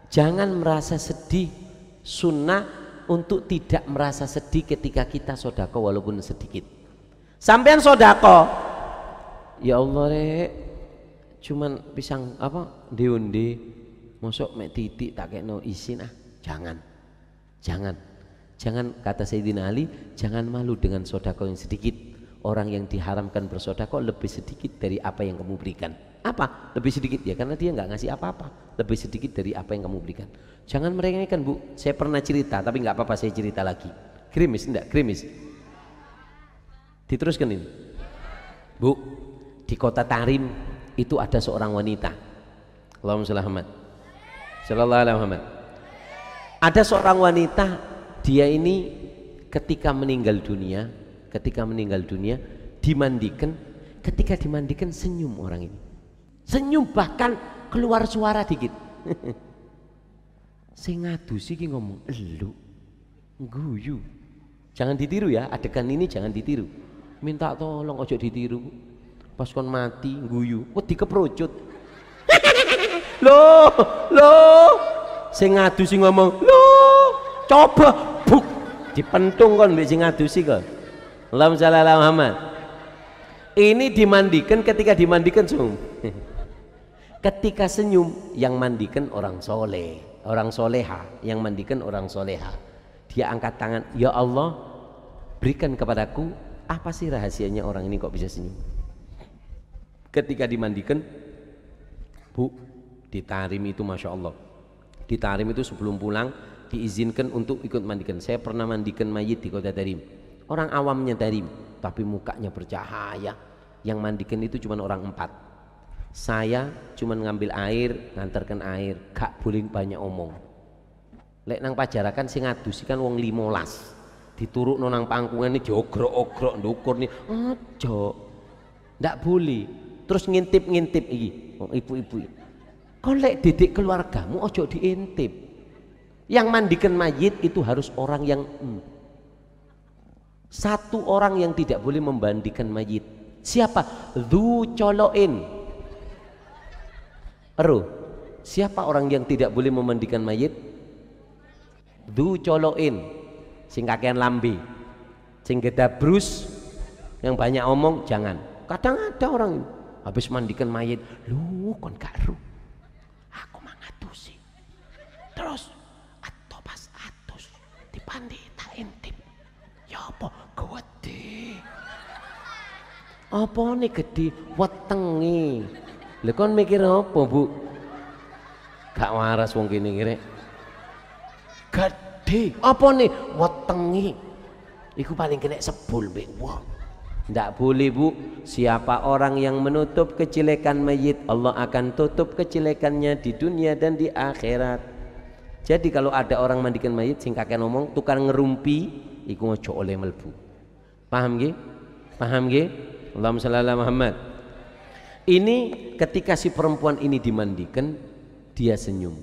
[SPEAKER 1] jangan merasa sedih. Sunnah untuk tidak merasa sedih ketika kita sedekah walaupun sedikit. Sampean sedekah, ya Allah rek, cuman pisang apa diundi, mosok mek titik tak kekno isin jangan kata Sayyidina Ali, jangan malu dengan sedekah yang sedikit. Orang yang diharamkan bersedekah lebih sedikit dari apa yang kamu berikan. Apa? Lebih sedikit ya karena dia nggak ngasih apa-apa. Lebih sedikit dari apa yang kamu berikan. Jangan meremehkan Bu. Saya pernah cerita tapi nggak apa-apa saya cerita lagi. Krimis enggak? Krimis. Diteruskan ini. Bu, di kota Tarim itu ada seorang wanita. Allahumma shalli Muhammad. Sallallahu alaihi Muhammad. Ada seorang wanita, dia ini ketika meninggal dunia dimandikan. Ketika dimandikan senyum orang ini. Senyum bahkan keluar suara dikit. Sing ngadusi ki ngomong elu guyu. Jangan ditiru ya, adegan ini jangan ditiru. Minta tolong ojo ditiru. Pas kon mati guyu, wedi keprocut. Loh. Sing ngadusi ngomong, "Loh, coba buk dipentung kon mbek sing ngadusi kon." Allahumma shalli ala Muhammad. Ini dimandikan, ketika dimandikan senyum. Ketika senyum yang mandikan orang soleh, orang soleha, yang mandikan orang soleha. Dia angkat tangan, ya Allah, berikan kepadaku apa sih rahasianya orang ini kok bisa senyum. Ketika dimandikan, Bu, di Tarim itu Masya Allah, di Tarim itu sebelum pulang diizinkan untuk ikut mandikan. Saya pernah mandikan mayit di kota Tarim. Orang awamnya Tarim, tapi mukanya bercahaya. Yang mandikan itu cuma orang 4. Saya cuma ngambil air, ngantarkan air, gak boleh banyak omong. Lek nang pajarakan sing ngadusi kan wong 15. Dituruk nang pangkungan ini diogrok-ogrok ndukur nih. Ojo. Ndak boleh. terus ngintip-ngintip iki ibu-ibu. Kon lek didik keluargamu ojo diintip. Yang mandikan mayit itu harus orang yang satu orang yang tidak boleh membandikan mayit. Siapa? Dzu coloin. Siapa orang yang tidak boleh memandikan mayit? Dzu coloin. Sing kakean lambe, sing gedabrus, yang banyak omong jangan. Kadang ada orang habis mandikan mayit, lu kon gak ru, aku mangatusi, terus atau pas atus dipandi tak intip, ya apa gede, apa nih gede, wetengi, lu kon mikir apa bu? Gak waras wong kene kira, gede, apa nih wetengi, iku paling kena sebul mbek wong. Tidak boleh bu, siapa orang yang menutup kejelekan mayit, Allah akan tutup kejelekannya di dunia dan di akhirat. Jadi kalau ada orang mandikan mayit sing kakek ngomong tukang ngerumpi, iku ojo oleh melbu. Paham nggih? Paham nggih? Allahumma shalli ala Muhammad. Ini ketika si perempuan ini dimandikan, dia senyum.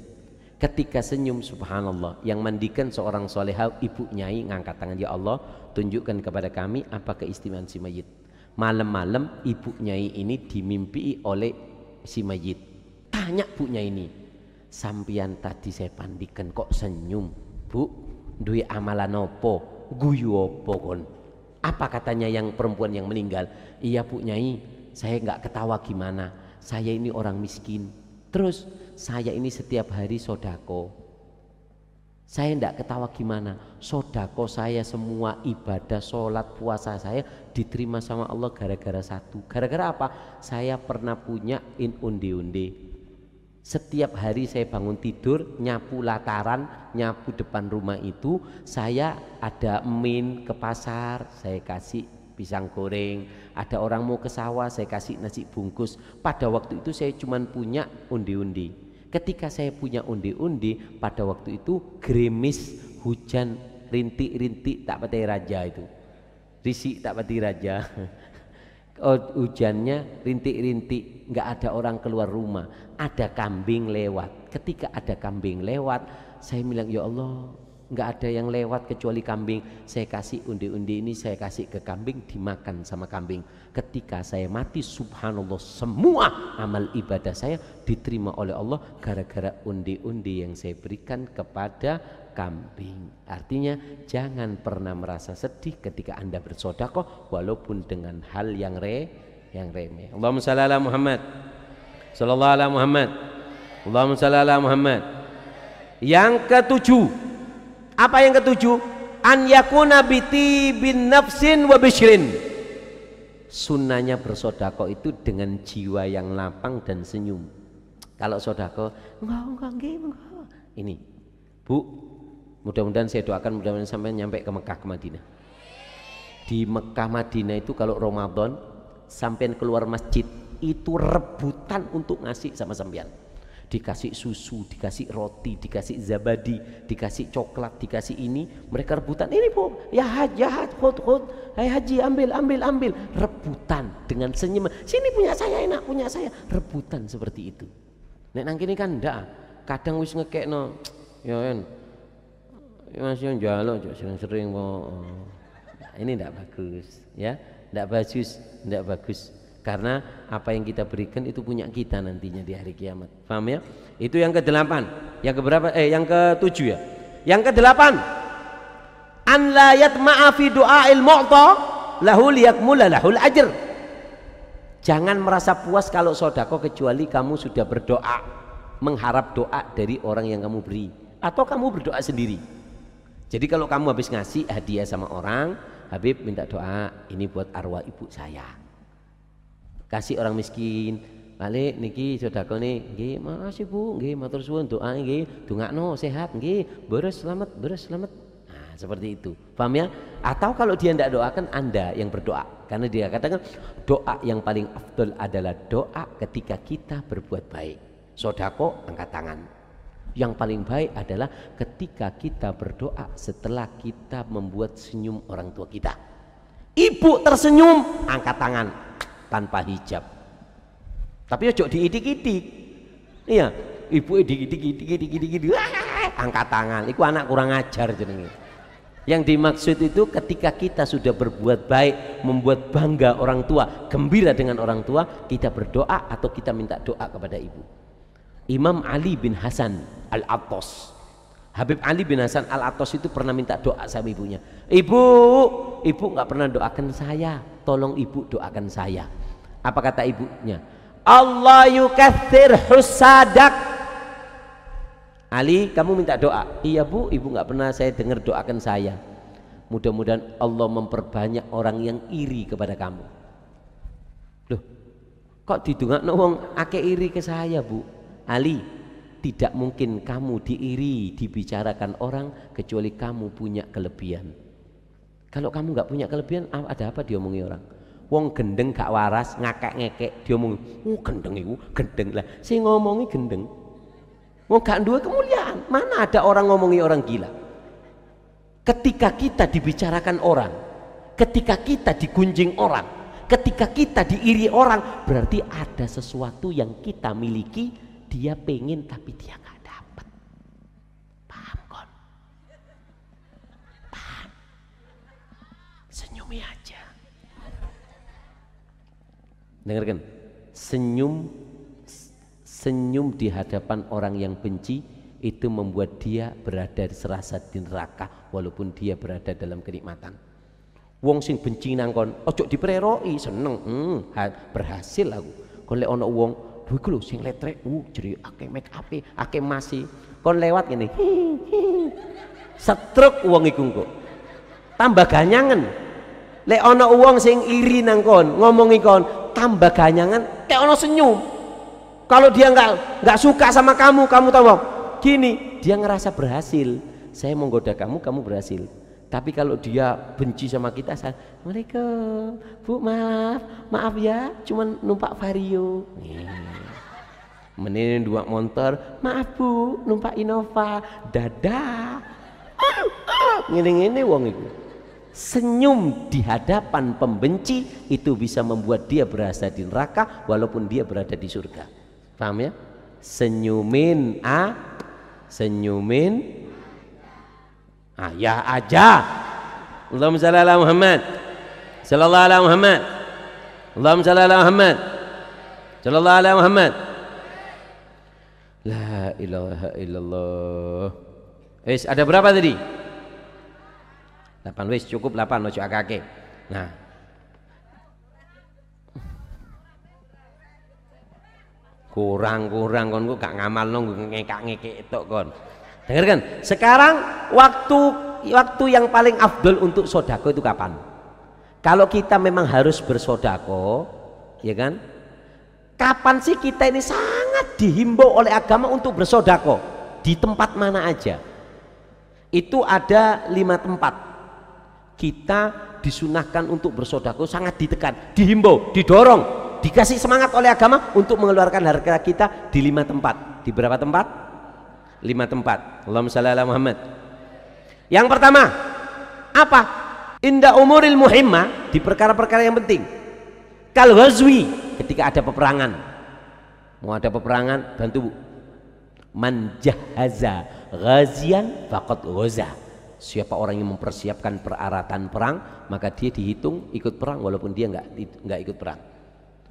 [SPEAKER 1] Ketika senyum, subhanallah, yang mandikan seorang solehah, ibu nyai ngangkat tangan, ya Allah tunjukkan kepada kami apa keistimewaan si mayit. Malam-malam ibu nyai ini dimimpi oleh si mayit. Tanya bu nyai ini, sampian tadi saya pandikan kok senyum bu, duwe amalan opo, guyu opo kon? Apa katanya yang perempuan yang meninggal? Iya bu nyai, saya nggak ketawa gimana, saya ini orang miskin, terus saya ini setiap hari sodako, saya tidak ketawa gimana, sodako saya semua ibadah, sholat, puasa saya diterima sama Allah gara-gara satu. Gara-gara apa? Saya pernah punya undi-undi. Setiap hari saya bangun tidur, nyapu lataran, nyapu depan rumah itu, saya ada min ke pasar, saya kasih pisang goreng. Ada orang mau ke sawah, saya kasih nasi bungkus. Pada waktu itu saya cuma punya undi-undi. Ketika saya punya undi-undi, pada waktu itu gerimis, hujan, rintik-rintik tak pati raja itu, risik tak pati raja. Hujannya rintik-rintik, nggak ada orang keluar rumah, ada kambing lewat. Ketika ada kambing lewat, saya bilang ya Allah, nggak ada yang lewat kecuali kambing. Saya kasih undi-undi ini, saya kasih ke kambing, dimakan sama kambing. Ketika saya mati, subhanallah, semua amal ibadah saya diterima oleh Allah gara-gara undi-undi yang saya berikan kepada kambing. Artinya jangan pernah merasa sedih ketika Anda bersedekah walaupun dengan hal yang remeh. Allahumma shalli ala Muhammad, sallallahu ala Muhammad, Allahumma shalli ala Muhammad. Yang ketujuh, apa yang ketujuh? An yakuna biti bin nafsin wa bishrin. Sunnahnya bersodako itu dengan jiwa yang lapang dan senyum. Kalau sodako, enggak. Ini, bu, mudah-mudahan saya doakan mudah-mudahan sampai nyampe ke Mekah ke Madinah. Di Mekah Madinah itu kalau Ramadan sampai keluar masjid itu rebutan untuk ngasih sama sampean. Dikasih susu, dikasih roti, dikasih zabadi, dikasih coklat, dikasih ini, mereka rebutan. Ini bu, ya haji, khud, hai haji, ambil, rebutan dengan senyum. Sini punya saya, enak punya saya, rebutan seperti itu. Nek nang kene kan ndak, kadang wis ngekekno, ya kan, masih yang jalo, sering-sering kok. Ini ndak bagus, ya, ndak bagus. Karena apa yang kita berikan itu punya kita nantinya di hari kiamat. Paham ya? Itu yang ke-8. Yang keberapa? Yang ke-7 ya. Yang ke-8. An la yatma'a fi du'ail mu'ta lahu liyakmula lahul ajr. Jangan merasa puas kalau sedekah kecuali kamu sudah berdoa, mengharap doa dari orang yang kamu beri, atau kamu berdoa sendiri. Jadi kalau kamu habis ngasih hadiah sama orang, Habib minta doa ini buat arwah ibu saya. Kasih orang miskin, balik niki sedekah nih, nggih makasih Bu, nggih matur suwun doa nggih, dongakno sehat nggih, beres selamat. Nah, seperti itu. Paham ya? Atau kalau dia tidak doakan, Anda yang berdoa. Karena dia katakan doa yang paling afdal adalah doa ketika kita berbuat baik. Sedekah angkat tangan. Yang paling baik adalah ketika kita berdoa setelah kita membuat senyum orang tua kita. Ibu tersenyum, angkat tangan tanpa hijab. Tapi ojo diidik-idik. Iya, ibu diidik-idik, angkat tangan. Iku anak kurang ajar jenenge. Yang dimaksud itu ketika kita sudah berbuat baik, membuat bangga orang tua, gembira dengan orang tua, kita berdoa atau kita minta doa kepada ibu. Imam Ali bin Hasan Al-Attas, Habib Ali bin Hasan Al-Attas itu pernah minta doa sama ibunya. Ibu nggak pernah doakan saya, tolong ibu doakan saya. Apa kata ibunya? Allah yukathir husadak. Ali, kamu minta doa. Iya bu, ibu nggak pernah saya dengar doakan saya. Mudah-mudahan Allah memperbanyak orang yang iri kepada kamu. Loh, kok didongakno wong akeh iri ke saya bu? Ali, tidak mungkin kamu diiri, dibicarakan orang kecuali kamu punya kelebihan. Kalau kamu nggak punya kelebihan, ada apa diomongi orang? Wong gendeng gak waras, ngakek-ngekek diomongi, gendeng iku, gendeng lah. Si ngomongi gendeng. Wong gak duwe kemuliaan. Mana ada orang ngomongi orang gila? Ketika kita dibicarakan orang, ketika kita digunjing orang, ketika kita diiri orang, berarti ada sesuatu yang kita miliki, dia pengen tapi dia gak dapat. Paham kon? Paham? Senyumi aja. Dengarkan, senyum di hadapan orang yang benci itu membuat dia berada serasa di neraka walaupun dia berada dalam kenikmatan. Wong sing benci nang kon ojo dipreroi, seneng berhasil aku. Kon lek ana wong duwe iku lho sing letrek jeri akeh make up akeh masi kon lewat ngene setruk wong iku engko tambah ganyangen. Lek ana wong sing iri nang kon ngomongi kon tambah ganyangan kayak ono senyum. Kalau dia nggak suka sama kamu tahu gini, dia ngerasa berhasil. Saya menggoda kamu berhasil. Tapi kalau dia benci sama kita, Assalamualaikum bu, maaf ya, cuman numpak Vario. Menin dua motor, maaf bu, numpak Innova, dadah. Ngene-ngene wong itu. Senyum di hadapan pembenci itu bisa membuat dia berasa di neraka walaupun dia berada di surga. Paham ya? Senyumin ya aja. Allahumma shalli ala Muhammad sallallahu ala Muhammad. Allahumma shalli ala Muhammad sallallahu ala Muhammad. La ilaha illallah. Ada berapa tadi? 8 wis cukup 8 ojo akake. Nah. Kurang kon gak ngamalno ngekak-ngekek tok kon. Dengarkan, sekarang waktu yang paling afdol untuk sodako itu kapan? Kalau kita memang harus bersodako, ya kan? Kapan sih kita ini sangat dihimbau oleh agama untuk bersodako? Di tempat mana aja? Itu ada 5 tempat. Kita disunahkan untuk bersodako, sangat ditekan, dihimbau, didorong, dikasih semangat oleh agama untuk mengeluarkan harta kita di 5 tempat. Di berapa tempat? 5 tempat. Allahumma shalli ala Muhammad. Yang pertama apa? Inda umuril muhimmah, di perkara-perkara yang penting. Kal ghazwi, ketika ada peperangan. Mau ada peperangan, bantu bu. Man jahaza ghazian faqad ghaza. Siapa orang yang mempersiapkan peralatan perang, maka dia dihitung ikut perang walaupun dia nggak ikut perang.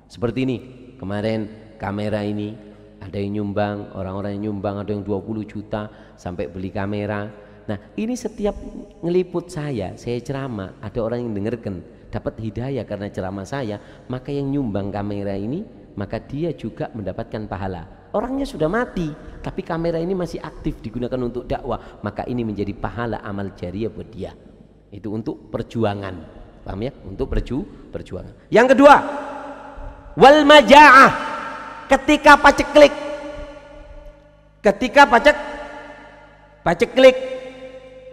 [SPEAKER 1] Seperti ini kemarin kamera ini ada yang nyumbang, orang-orang yang nyumbang ada yang 20 juta sampai beli kamera. Nah ini setiap ngeliput saya ceramah, ada orang yang dengarkan dapat hidayah karena ceramah saya, maka yang nyumbang kamera ini maka dia juga mendapatkan pahala. Orangnya sudah mati tapi kamera ini masih aktif digunakan untuk dakwah, maka ini menjadi pahala amal jariah buat dia. Itu untuk perjuangan, paham ya? Untuk perjuangan. Yang kedua, wal maja'ah, ketika paceklik. Ketika paceklik,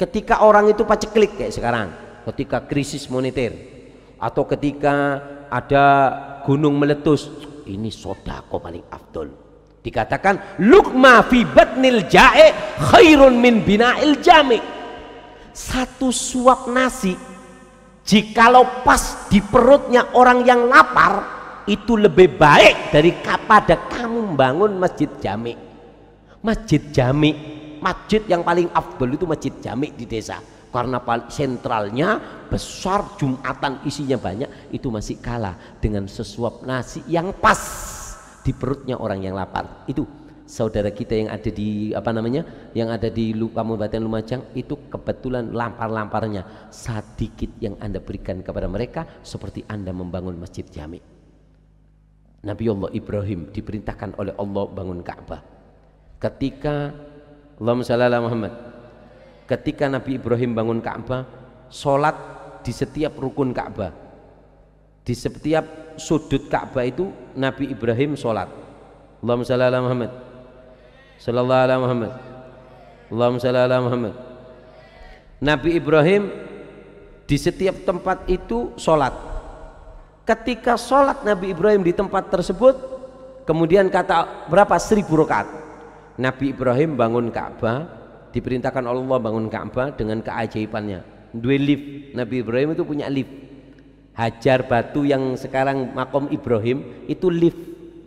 [SPEAKER 1] ketika orang itu paceklik kayak sekarang, ketika krisis moneter atau ketika ada gunung meletus, ini sodako paling afdol. Dikatakan lukma fi batnil ja'i khairun min bina'il jami'. Satu suap nasi jikalau pas di perutnya orang yang lapar itu lebih baik daripada kamu membangun masjid jami. Masjid jami, masjid yang paling afdol itu masjid jami di desa, karena sentralnya besar, Jumatan isinya banyak, itu masih kalah dengan sesuap nasi yang pas di perutnya orang yang lapar. Itu saudara kita yang ada di yang ada di Kabupaten Lumajang itu kebetulan lampar-lamparnya sedikit yang Anda berikan kepada mereka seperti Anda membangun masjid jami. Nabiullah Ibrahim diperintahkan oleh Allah bangun Ka'bah. Ketika Allahumma shalli ala Muhammad, ketika Nabi Ibrahim bangun Ka'bah, sholat di setiap rukun Ka'bah, di setiap sudut Ka'bah itu Nabi Ibrahim sholat. Allahumma shalli ala Muhammad, sallallahu alaihi Muhammad, Allahumma shalli ala Muhammad. Nabi Ibrahim di setiap tempat itu sholat. Ketika sholat Nabi Ibrahim di tempat tersebut, kemudian kata berapa? 1000 rakaat. Nabi Ibrahim bangun Ka'bah, diperintahkan Allah bangun Ka'bah dengan keajaibannya. Dua lift. Nabi Ibrahim itu punya lift. Hajar batu yang sekarang makom Ibrahim itu lift.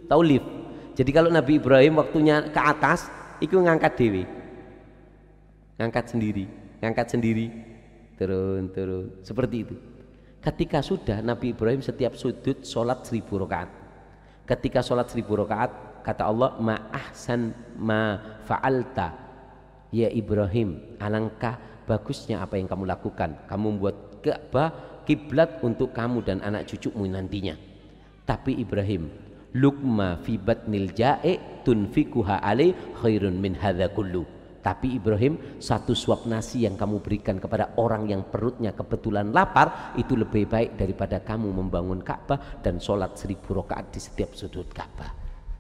[SPEAKER 1] Tahu lift? Jadi kalau Nabi Ibrahim waktunya ke atas, itu ngangkat dewi, ngangkat sendiri, turun, seperti itu. Ketika sudah Nabi Ibrahim setiap sudut sholat 1000 rakaat. Ketika sholat 1000 rakaat, kata Allah, ma ahsan ma fa'alta ya Ibrahim, alangkah bagusnya apa yang kamu lakukan. Kamu membuat Ka'bah kiblat untuk kamu dan anak cucumu nantinya. Tapi Ibrahim, lukma fi batnil ja'i tunfikuha alai khairun min hadza kullu. Tapi Ibrahim, satu suap nasi yang kamu berikan kepada orang yang perutnya kebetulan lapar itu lebih baik daripada kamu membangun Ka'bah dan sholat 1000 rakaat di setiap sudut Ka'bah.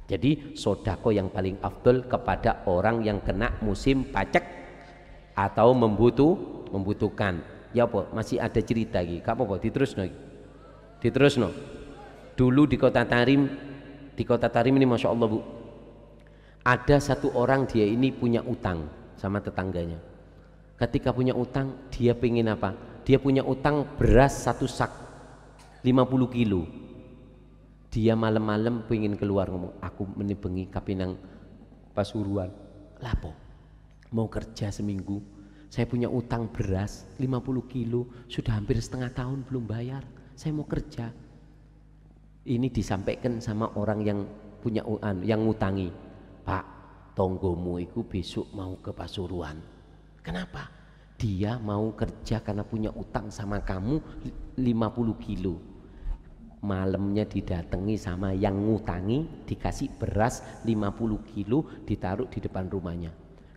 [SPEAKER 1] Jadi sodako yang paling afdol kepada orang yang kena musim pacek atau membutuhkan. Ya apa? Masih ada cerita lagi. Kak apa? Diterusno. Dulu di Kota Tarim ini Masya Allah Bu, ada satu orang, dia ini punya utang sama tetangganya. Ketika punya utang, dia pengen apa? Dia punya utang beras 1 sak 50 kilo. Dia malam-malam pengen keluar ngomong, aku menibengi kapinang Pasuruan. Lapo? Mau kerja seminggu, saya punya utang beras 50 kilo, sudah hampir setengah tahun belum bayar. Saya mau kerja. Ini disampaikan sama orang yang punya yang ngutangi. Pak, tonggomu itu besok mau ke Pasuruan. Kenapa? Dia mau kerja karena punya utang sama kamu 50 kilo. Malamnya didatangi sama yang ngutangi, dikasih beras 50 kilo, ditaruh di depan rumahnya.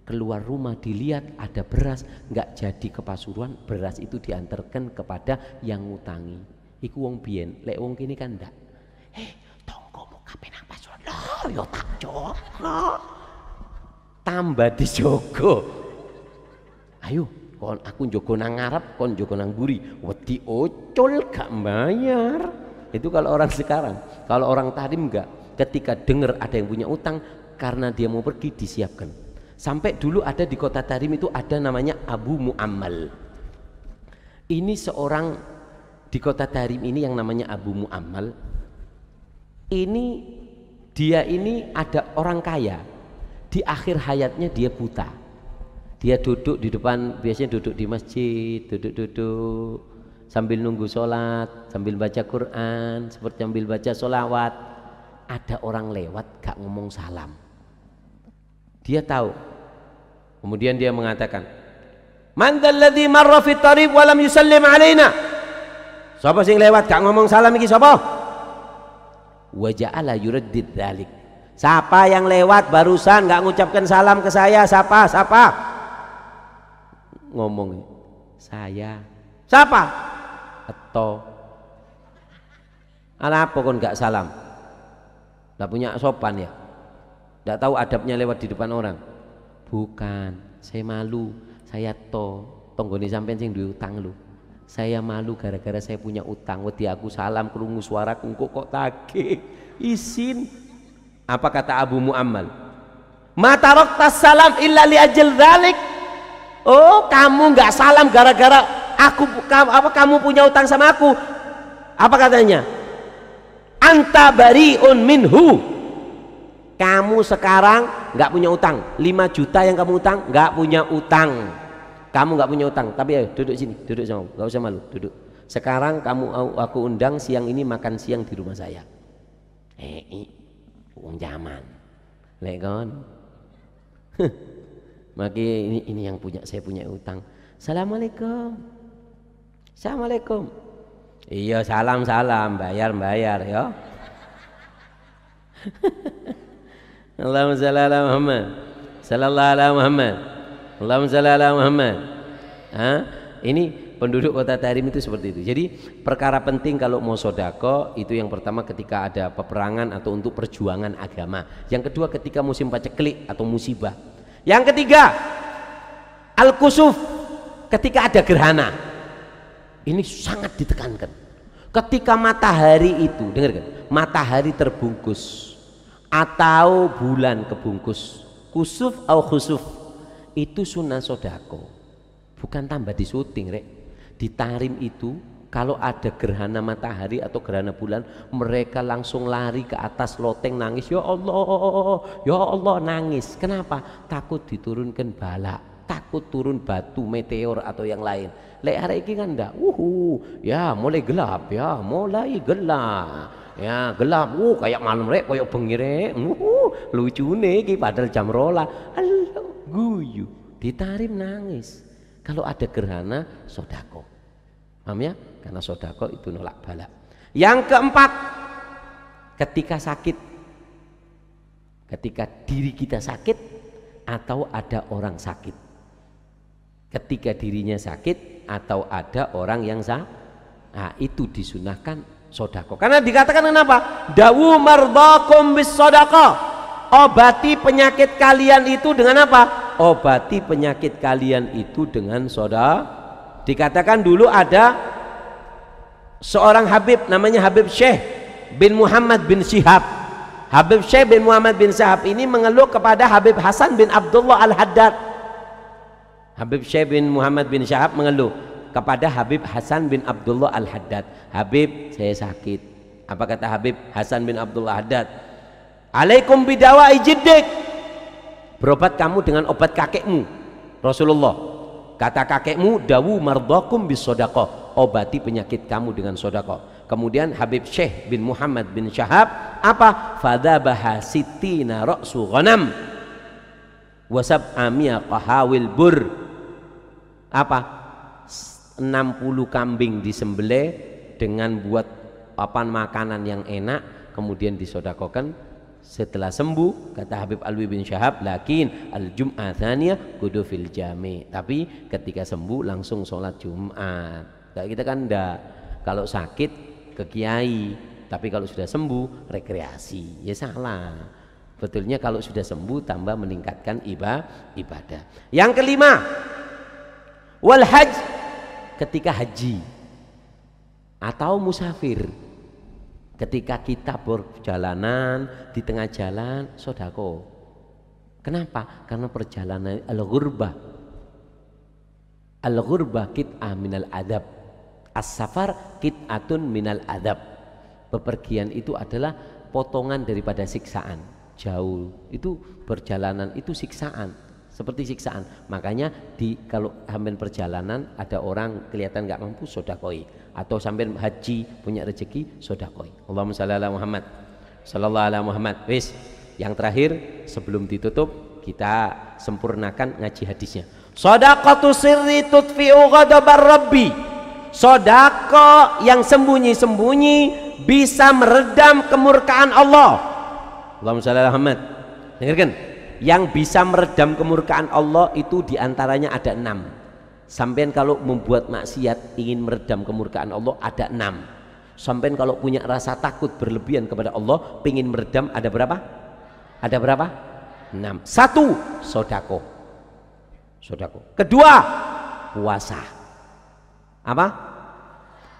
[SPEAKER 1] Keluar rumah dilihat ada beras, nggak jadi ke Pasuruan, beras itu diantarkan kepada yang ngutangi. Iku wong biyen, lek wong kini kan ndak. Tonggomu kapenang Pasuruan. Loh, yo tak jogo. Tambah dijogo. Ayo, kon aku jogo nang ngarep, kon jogo nang buri. Wedi ocol gak bayar. Itu kalau orang sekarang. Kalau orang Tarim enggak. Ketika dengar ada yang punya utang, karena dia mau pergi disiapkan. Sampai dulu ada di Kota Tarim itu ada namanya Abu Mu'ammal. Ini seorang di Kota Tarim ini yang namanya Abu Mu'ammal. Dia ini ada orang kaya. Di akhir hayatnya dia buta. Dia duduk di depan, biasanya duduk di masjid, duduk sambil nunggu sholat, sambil baca Quran, seperti sambil baca sholawat. Ada orang lewat gak ngomong salam. Dia tahu. Kemudian dia mengatakan, man dzalladzi marra fit tariq wa lam yusallim alaina. Sapa sing lewat gak ngomong salam iki sapa? Wa ja'ala yuraddid dzalik. Siapa yang lewat barusan gak ngucapkan salam ke saya? Siapa? Ngomong, saya. Siapa? Atau ala apa kon gak salam? Gak punya sopan ya? Gak tahu adabnya lewat di depan orang? Bukan, saya malu. Saya tonggone sampean sing duwe utang lu. Saya malu gara-gara saya punya utang. Wedi aku salam krungu suaraku kok tagih. Isin. Apa kata Abu Mu'ammal? Ma taraktas salam illa li ajal dzalik. Oh, kamu nggak salam gara-gara kamu punya utang sama aku. Apa katanya? anta bariun minhu. Kamu sekarang nggak punya utang. 5 juta yang kamu utang nggak punya utang. Kamu nggak punya utang. Tapi ayo duduk sini, duduk sama, nggak usah malu, duduk. Sekarang aku undang siang ini makan siang di rumah saya. Uang zaman, lekon. Maki ini yang punya, saya punya utang. Assalamualaikum. Assalamualaikum. Iya, salam, bayar ya. Allahumma shalli ala Muhammad. Sallallahu ala Muhammad. Allahumma shalli ala Muhammad. Ini penduduk Kota Tarim itu seperti itu. Jadi perkara penting kalau mau sodako itu yang pertama ketika ada peperangan atau untuk perjuangan agama. Yang kedua ketika musim paceklik atau musibah. Yang ketiga al-kusuf, ketika ada gerhana. Ini sangat ditekankan. Ketika matahari itu, dengarkan, matahari terbungkus atau bulan kebungkus, kusuf atau khusuf, itu sunnah sodako, bukan tambah di syuting, rek. Di Tarim itu kalau ada gerhana matahari atau gerhana bulan, mereka langsung lari ke atas loteng nangis, ya Allah nangis. Kenapa? Takut diturunkan bala, takut turun batu meteor atau yang lain. Lek hari ini kan enggak, ya mulai gelap, ya gelap, kayak malam rek, kayak bengi rek, lucu nih, padahal jam rola, guyu, di Tarim nangis. Kalau ada gerhana, sodako, paham ya? Karena sodako itu nolak bala. Yang keempat, ketika sakit, ketika diri kita sakit atau ada orang sakit, ketika dirinya sakit atau ada orang yang itu disunahkan sodako. Karena dikatakan kenapa? Dawu mardakum bis sodako. Obati penyakit kalian itu dengan apa? Obati penyakit kalian itu dengan sodako. Dikatakan dulu ada seorang Habib namanya Habib Syekh bin Muhammad bin Syihab. Habib Syekh bin Muhammad bin Syihab ini mengeluh kepada Habib Hasan bin Abdullah Al-Haddad. Habib Syekh bin Muhammad bin Syihab mengeluh kepada Habib Hasan bin Abdullah Al-Haddad. Habib, saya sakit. Apa kata Habib Hasan bin Abdullah Al-Haddad? Alaikum bidawa'i jiddik. Berobat kamu dengan obat kakekmu. Rasulullah kata kakekmu, dawu mardakum bis sodaqah, obati penyakit kamu dengan sodaqah. Kemudian Habib Syekh bin Muhammad bin Syihab apa? Fadzabaha sittina ra'su ghanam wasab amia qahawil bur. Apa? 60 kambing disembelih dengan buat papan makanan yang enak, kemudian disodakokan. Setelah sembuh, kata Habib Alwi bin Syihab, lakin al-jum'ah thaniyah kudu fil jami, tapi ketika sembuh langsung sholat Jumat. Kayak kita kan enggak, kalau sakit ke kiai, tapi kalau sudah sembuh rekreasi. Ya salah. Betulnya kalau sudah sembuh tambah meningkatkan ibadah. Yang kelima, wal hajj, ketika haji atau musafir, ketika kita berjalanan di tengah jalan sodako. Kenapa? Karena perjalanan al-ghurbah kit'ah minal adab, as-safar kit'atun minal adab. Bepergian itu adalah potongan daripada siksaan. Jauh itu perjalanan itu siksaan, seperti siksaan. Makanya kalau hamil perjalanan ada orang kelihatan nggak mampu, sodakoi. Atau sambil haji punya rezeki, sodakoi. Allahumma shalli ala Muhammad, sallallahu ala Muhammad. Wis, yang terakhir sebelum ditutup kita sempurnakan ngaji hadisnya. Sodaqatu sirri tutfi'u ghadabar rabbi. Sodako yang sembunyi-sembunyi bisa meredam kemurkaan Allah. Allahumma shalli ala Muhammad. Dengarkan, yang bisa meredam kemurkaan Allah itu diantaranya ada 6. Sampean kalau membuat maksiat ingin meredam kemurkaan Allah ada 6. Sampean kalau punya rasa takut berlebihan kepada Allah ingin meredam ada berapa? Ada berapa? 6. 1, sodako. Kedua, puasa. Apa?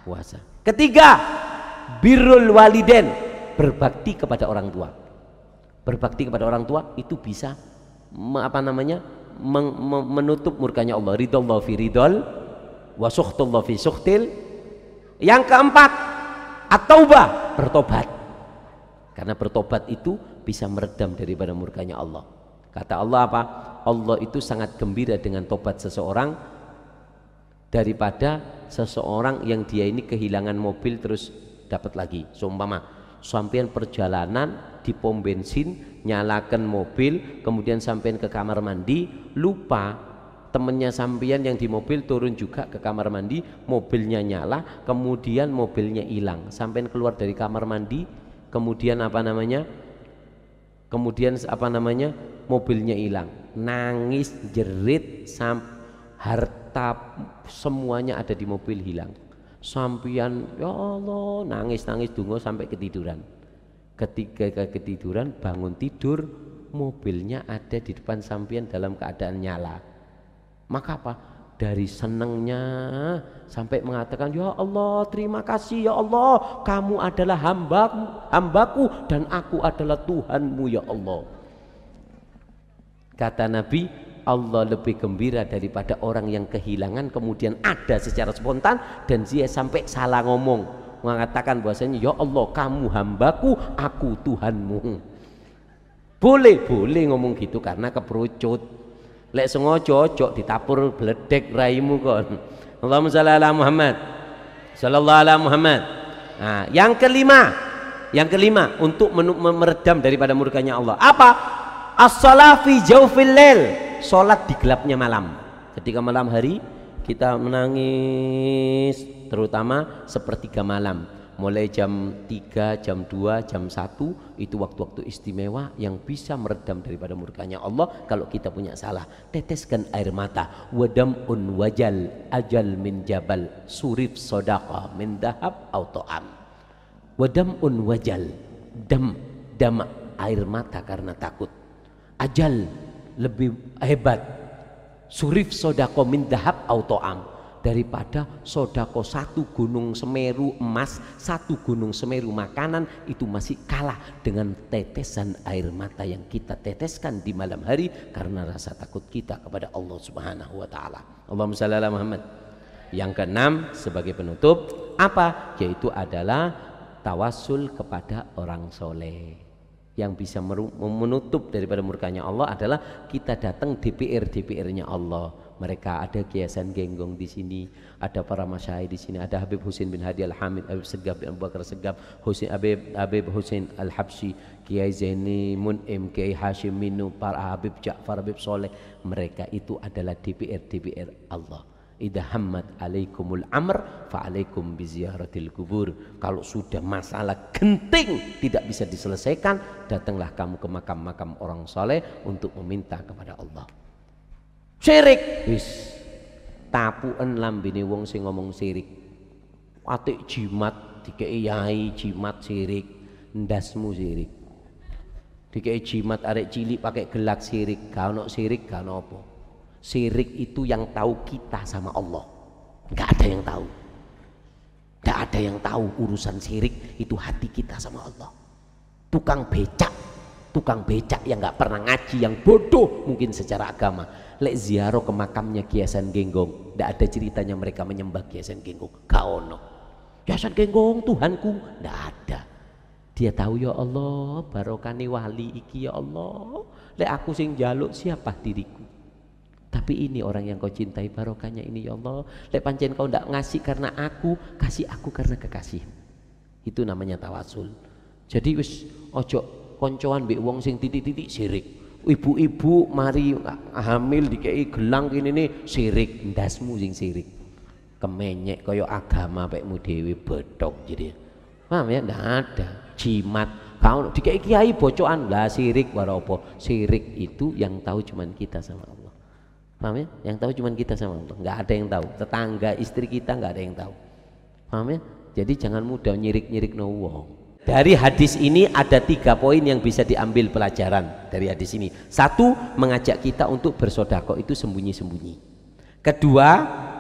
[SPEAKER 1] Puasa. Ketiga, birrul waliden, berbakti kepada orang tua. Berbakti kepada orang tua itu bisa menutup murkanya Allah. Ridallahu fi ridal wa sukhtullahu fi sukhtil. Yang keempat, at-taubah, bertobat. Karena bertobat itu bisa meredam daripada murkanya Allah. Kata Allah apa? Allah itu sangat gembira dengan tobat seseorang daripada seseorang yang dia ini kehilangan mobil terus dapat lagi. Seumpama sampean perjalanan di pom bensin, nyalakan mobil, kemudian sampean ke kamar mandi, lupa temennya sampean yang di mobil turun juga ke kamar mandi, mobilnya nyala, kemudian mobilnya hilang. Sampean keluar dari kamar mandi, kemudian mobilnya hilang, nangis jerit, harta semuanya ada di mobil hilang. Sampian ya Allah nangis dungo sampai ketiduran. Ketika ketiduran bangun tidur, mobilnya ada di depan sampian dalam keadaan nyala. Maka apa? Dari senangnya sampai mengatakan, ya Allah terima kasih ya Allah, kamu adalah hambaku dan aku adalah Tuhanmu ya Allah. Kata Nabi, Allah lebih gembira daripada orang yang kehilangan kemudian ada secara spontan dan dia sampai salah ngomong, mengatakan bahwasanya ya Allah kamu hambaku, aku Tuhanmu. Boleh ngomong gitu karena keperucut. Lek sengaja ojo ditapur bledek raimu kon. Allahumma shalli ala Muhammad sallallahu ala Muhammad. Nah, yang kelima untuk meredam daripada murkanya Allah apa? As-shalah fi jawfil lail, salat di gelapnya malam. Ketika malam hari kita menangis, terutama sepertiga malam, mulai jam 3, jam 2, jam 1, itu waktu-waktu istimewa yang bisa meredam daripada murkanya Allah. Kalau kita punya salah, teteskan air mata. Wadam'un wajal ajal min jabal, surif sodaqah min dahab au to'am. Wadam'un wajal, dam air mata karena takut. Ajal lebih hebat, surif sodaqah min dahab au to'am, daripada sodako satu gunung Semeru emas, satu gunung Semeru makanan, itu masih kalah dengan tetesan air mata yang kita teteskan di malam hari karena rasa takut kita kepada Allah Subhanahu wa taala. Allahumma shalli ala Muhammad. Yang keenam sebagai penutup apa? Yaitu adalah tawasul kepada orang soleh. Yang bisa menutup daripada murkanya Allah adalah kita datang DPR-nya Allah. Mereka ada Kiyasan Genggong di sini, ada para masyayikh di sini, ada Habib Husain bin Hadi Al-Hamid, Habib Segaf bin Abu Bakar Segaf, Habib Husain Al-Habsyi, Kiai Zaini Mun'im, Kiai Hashim Minu, para Habib Ja'far, Habib Soleh. Mereka itu adalah DPR Allah. Idza hammat alaikumul amr fa'alaikum biziaratil kubur. Kalau sudah masalah genting tidak bisa diselesaikan, datanglah kamu ke makam-makam orang soleh untuk meminta kepada Allah. Syirik wis tapuken lambene wong sing ngomong syirik. Atik jimat dikei yai jimat syirik, ndasmu syirik. Dikei jimat arek cilik pakai gelak syirik, gak ono syirik gak ono apa. Syirik itu yang tahu kita sama Allah. Enggak ada yang tahu. Enggak ada yang tahu urusan syirik itu hati kita sama Allah. Tukang becak yang nggak pernah ngaji, yang bodoh mungkin secara agama, lek ziarah ke makamnya Kiyasan Genggong, nggak ada ceritanya mereka menyembah Kiyasan Genggong. Kaono Kiyasan Genggong Tuhanku, nggak ada. Dia tahu ya Allah barokani wali iki ya Allah, lek aku sing jaluk siapa diriku, tapi ini orang yang kau cintai barokahnya ini ya Allah. Lek pancen kau ndak ngasih karena aku, kasih aku karena kekasihmu. Itu namanya tawasul. Jadi wis ojo koncoan mbek wong sing titik-titik syirik. Ibu-ibu mari hamil dikei gelang kene ne syirik, ndasmu sing syirik. Kemenyek kaya agama pekmu dhewe bedhok jadi. Paham ya? Ndak ada. Jimat kau dikei kiai bocokan lah syirik waro apa? Syirik itu yang tahu cuman kita sama Allah. Paham ya? Yang tahu cuman kita sama Allah. Enggak ada yang tahu. Tetangga, istri kita enggak ada yang tahu. Paham ya? Jadi jangan mudah nyirik-nyirik no wong. Dari hadis ini ada 3 poin yang bisa diambil pelajaran dari hadis ini. 1, mengajak kita untuk bersodako itu sembunyi-sembunyi. Kedua,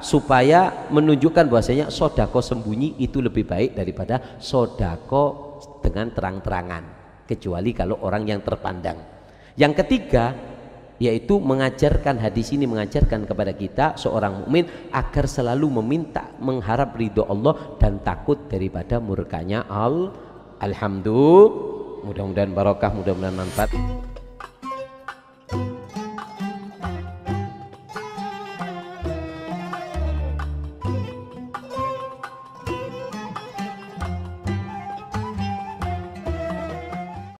[SPEAKER 1] supaya menunjukkan bahwasanya sodako sembunyi itu lebih baik daripada sodako dengan terang-terangan, kecuali kalau orang yang terpandang. Yang ketiga, yaitu mengajarkan, hadis ini mengajarkan kepada kita seorang mukmin agar selalu meminta, mengharap ridho Allah dan takut daripada murkanya Allah. Alhamdulillah. mudah-mudahan barokah, mudah-mudahan manfaat.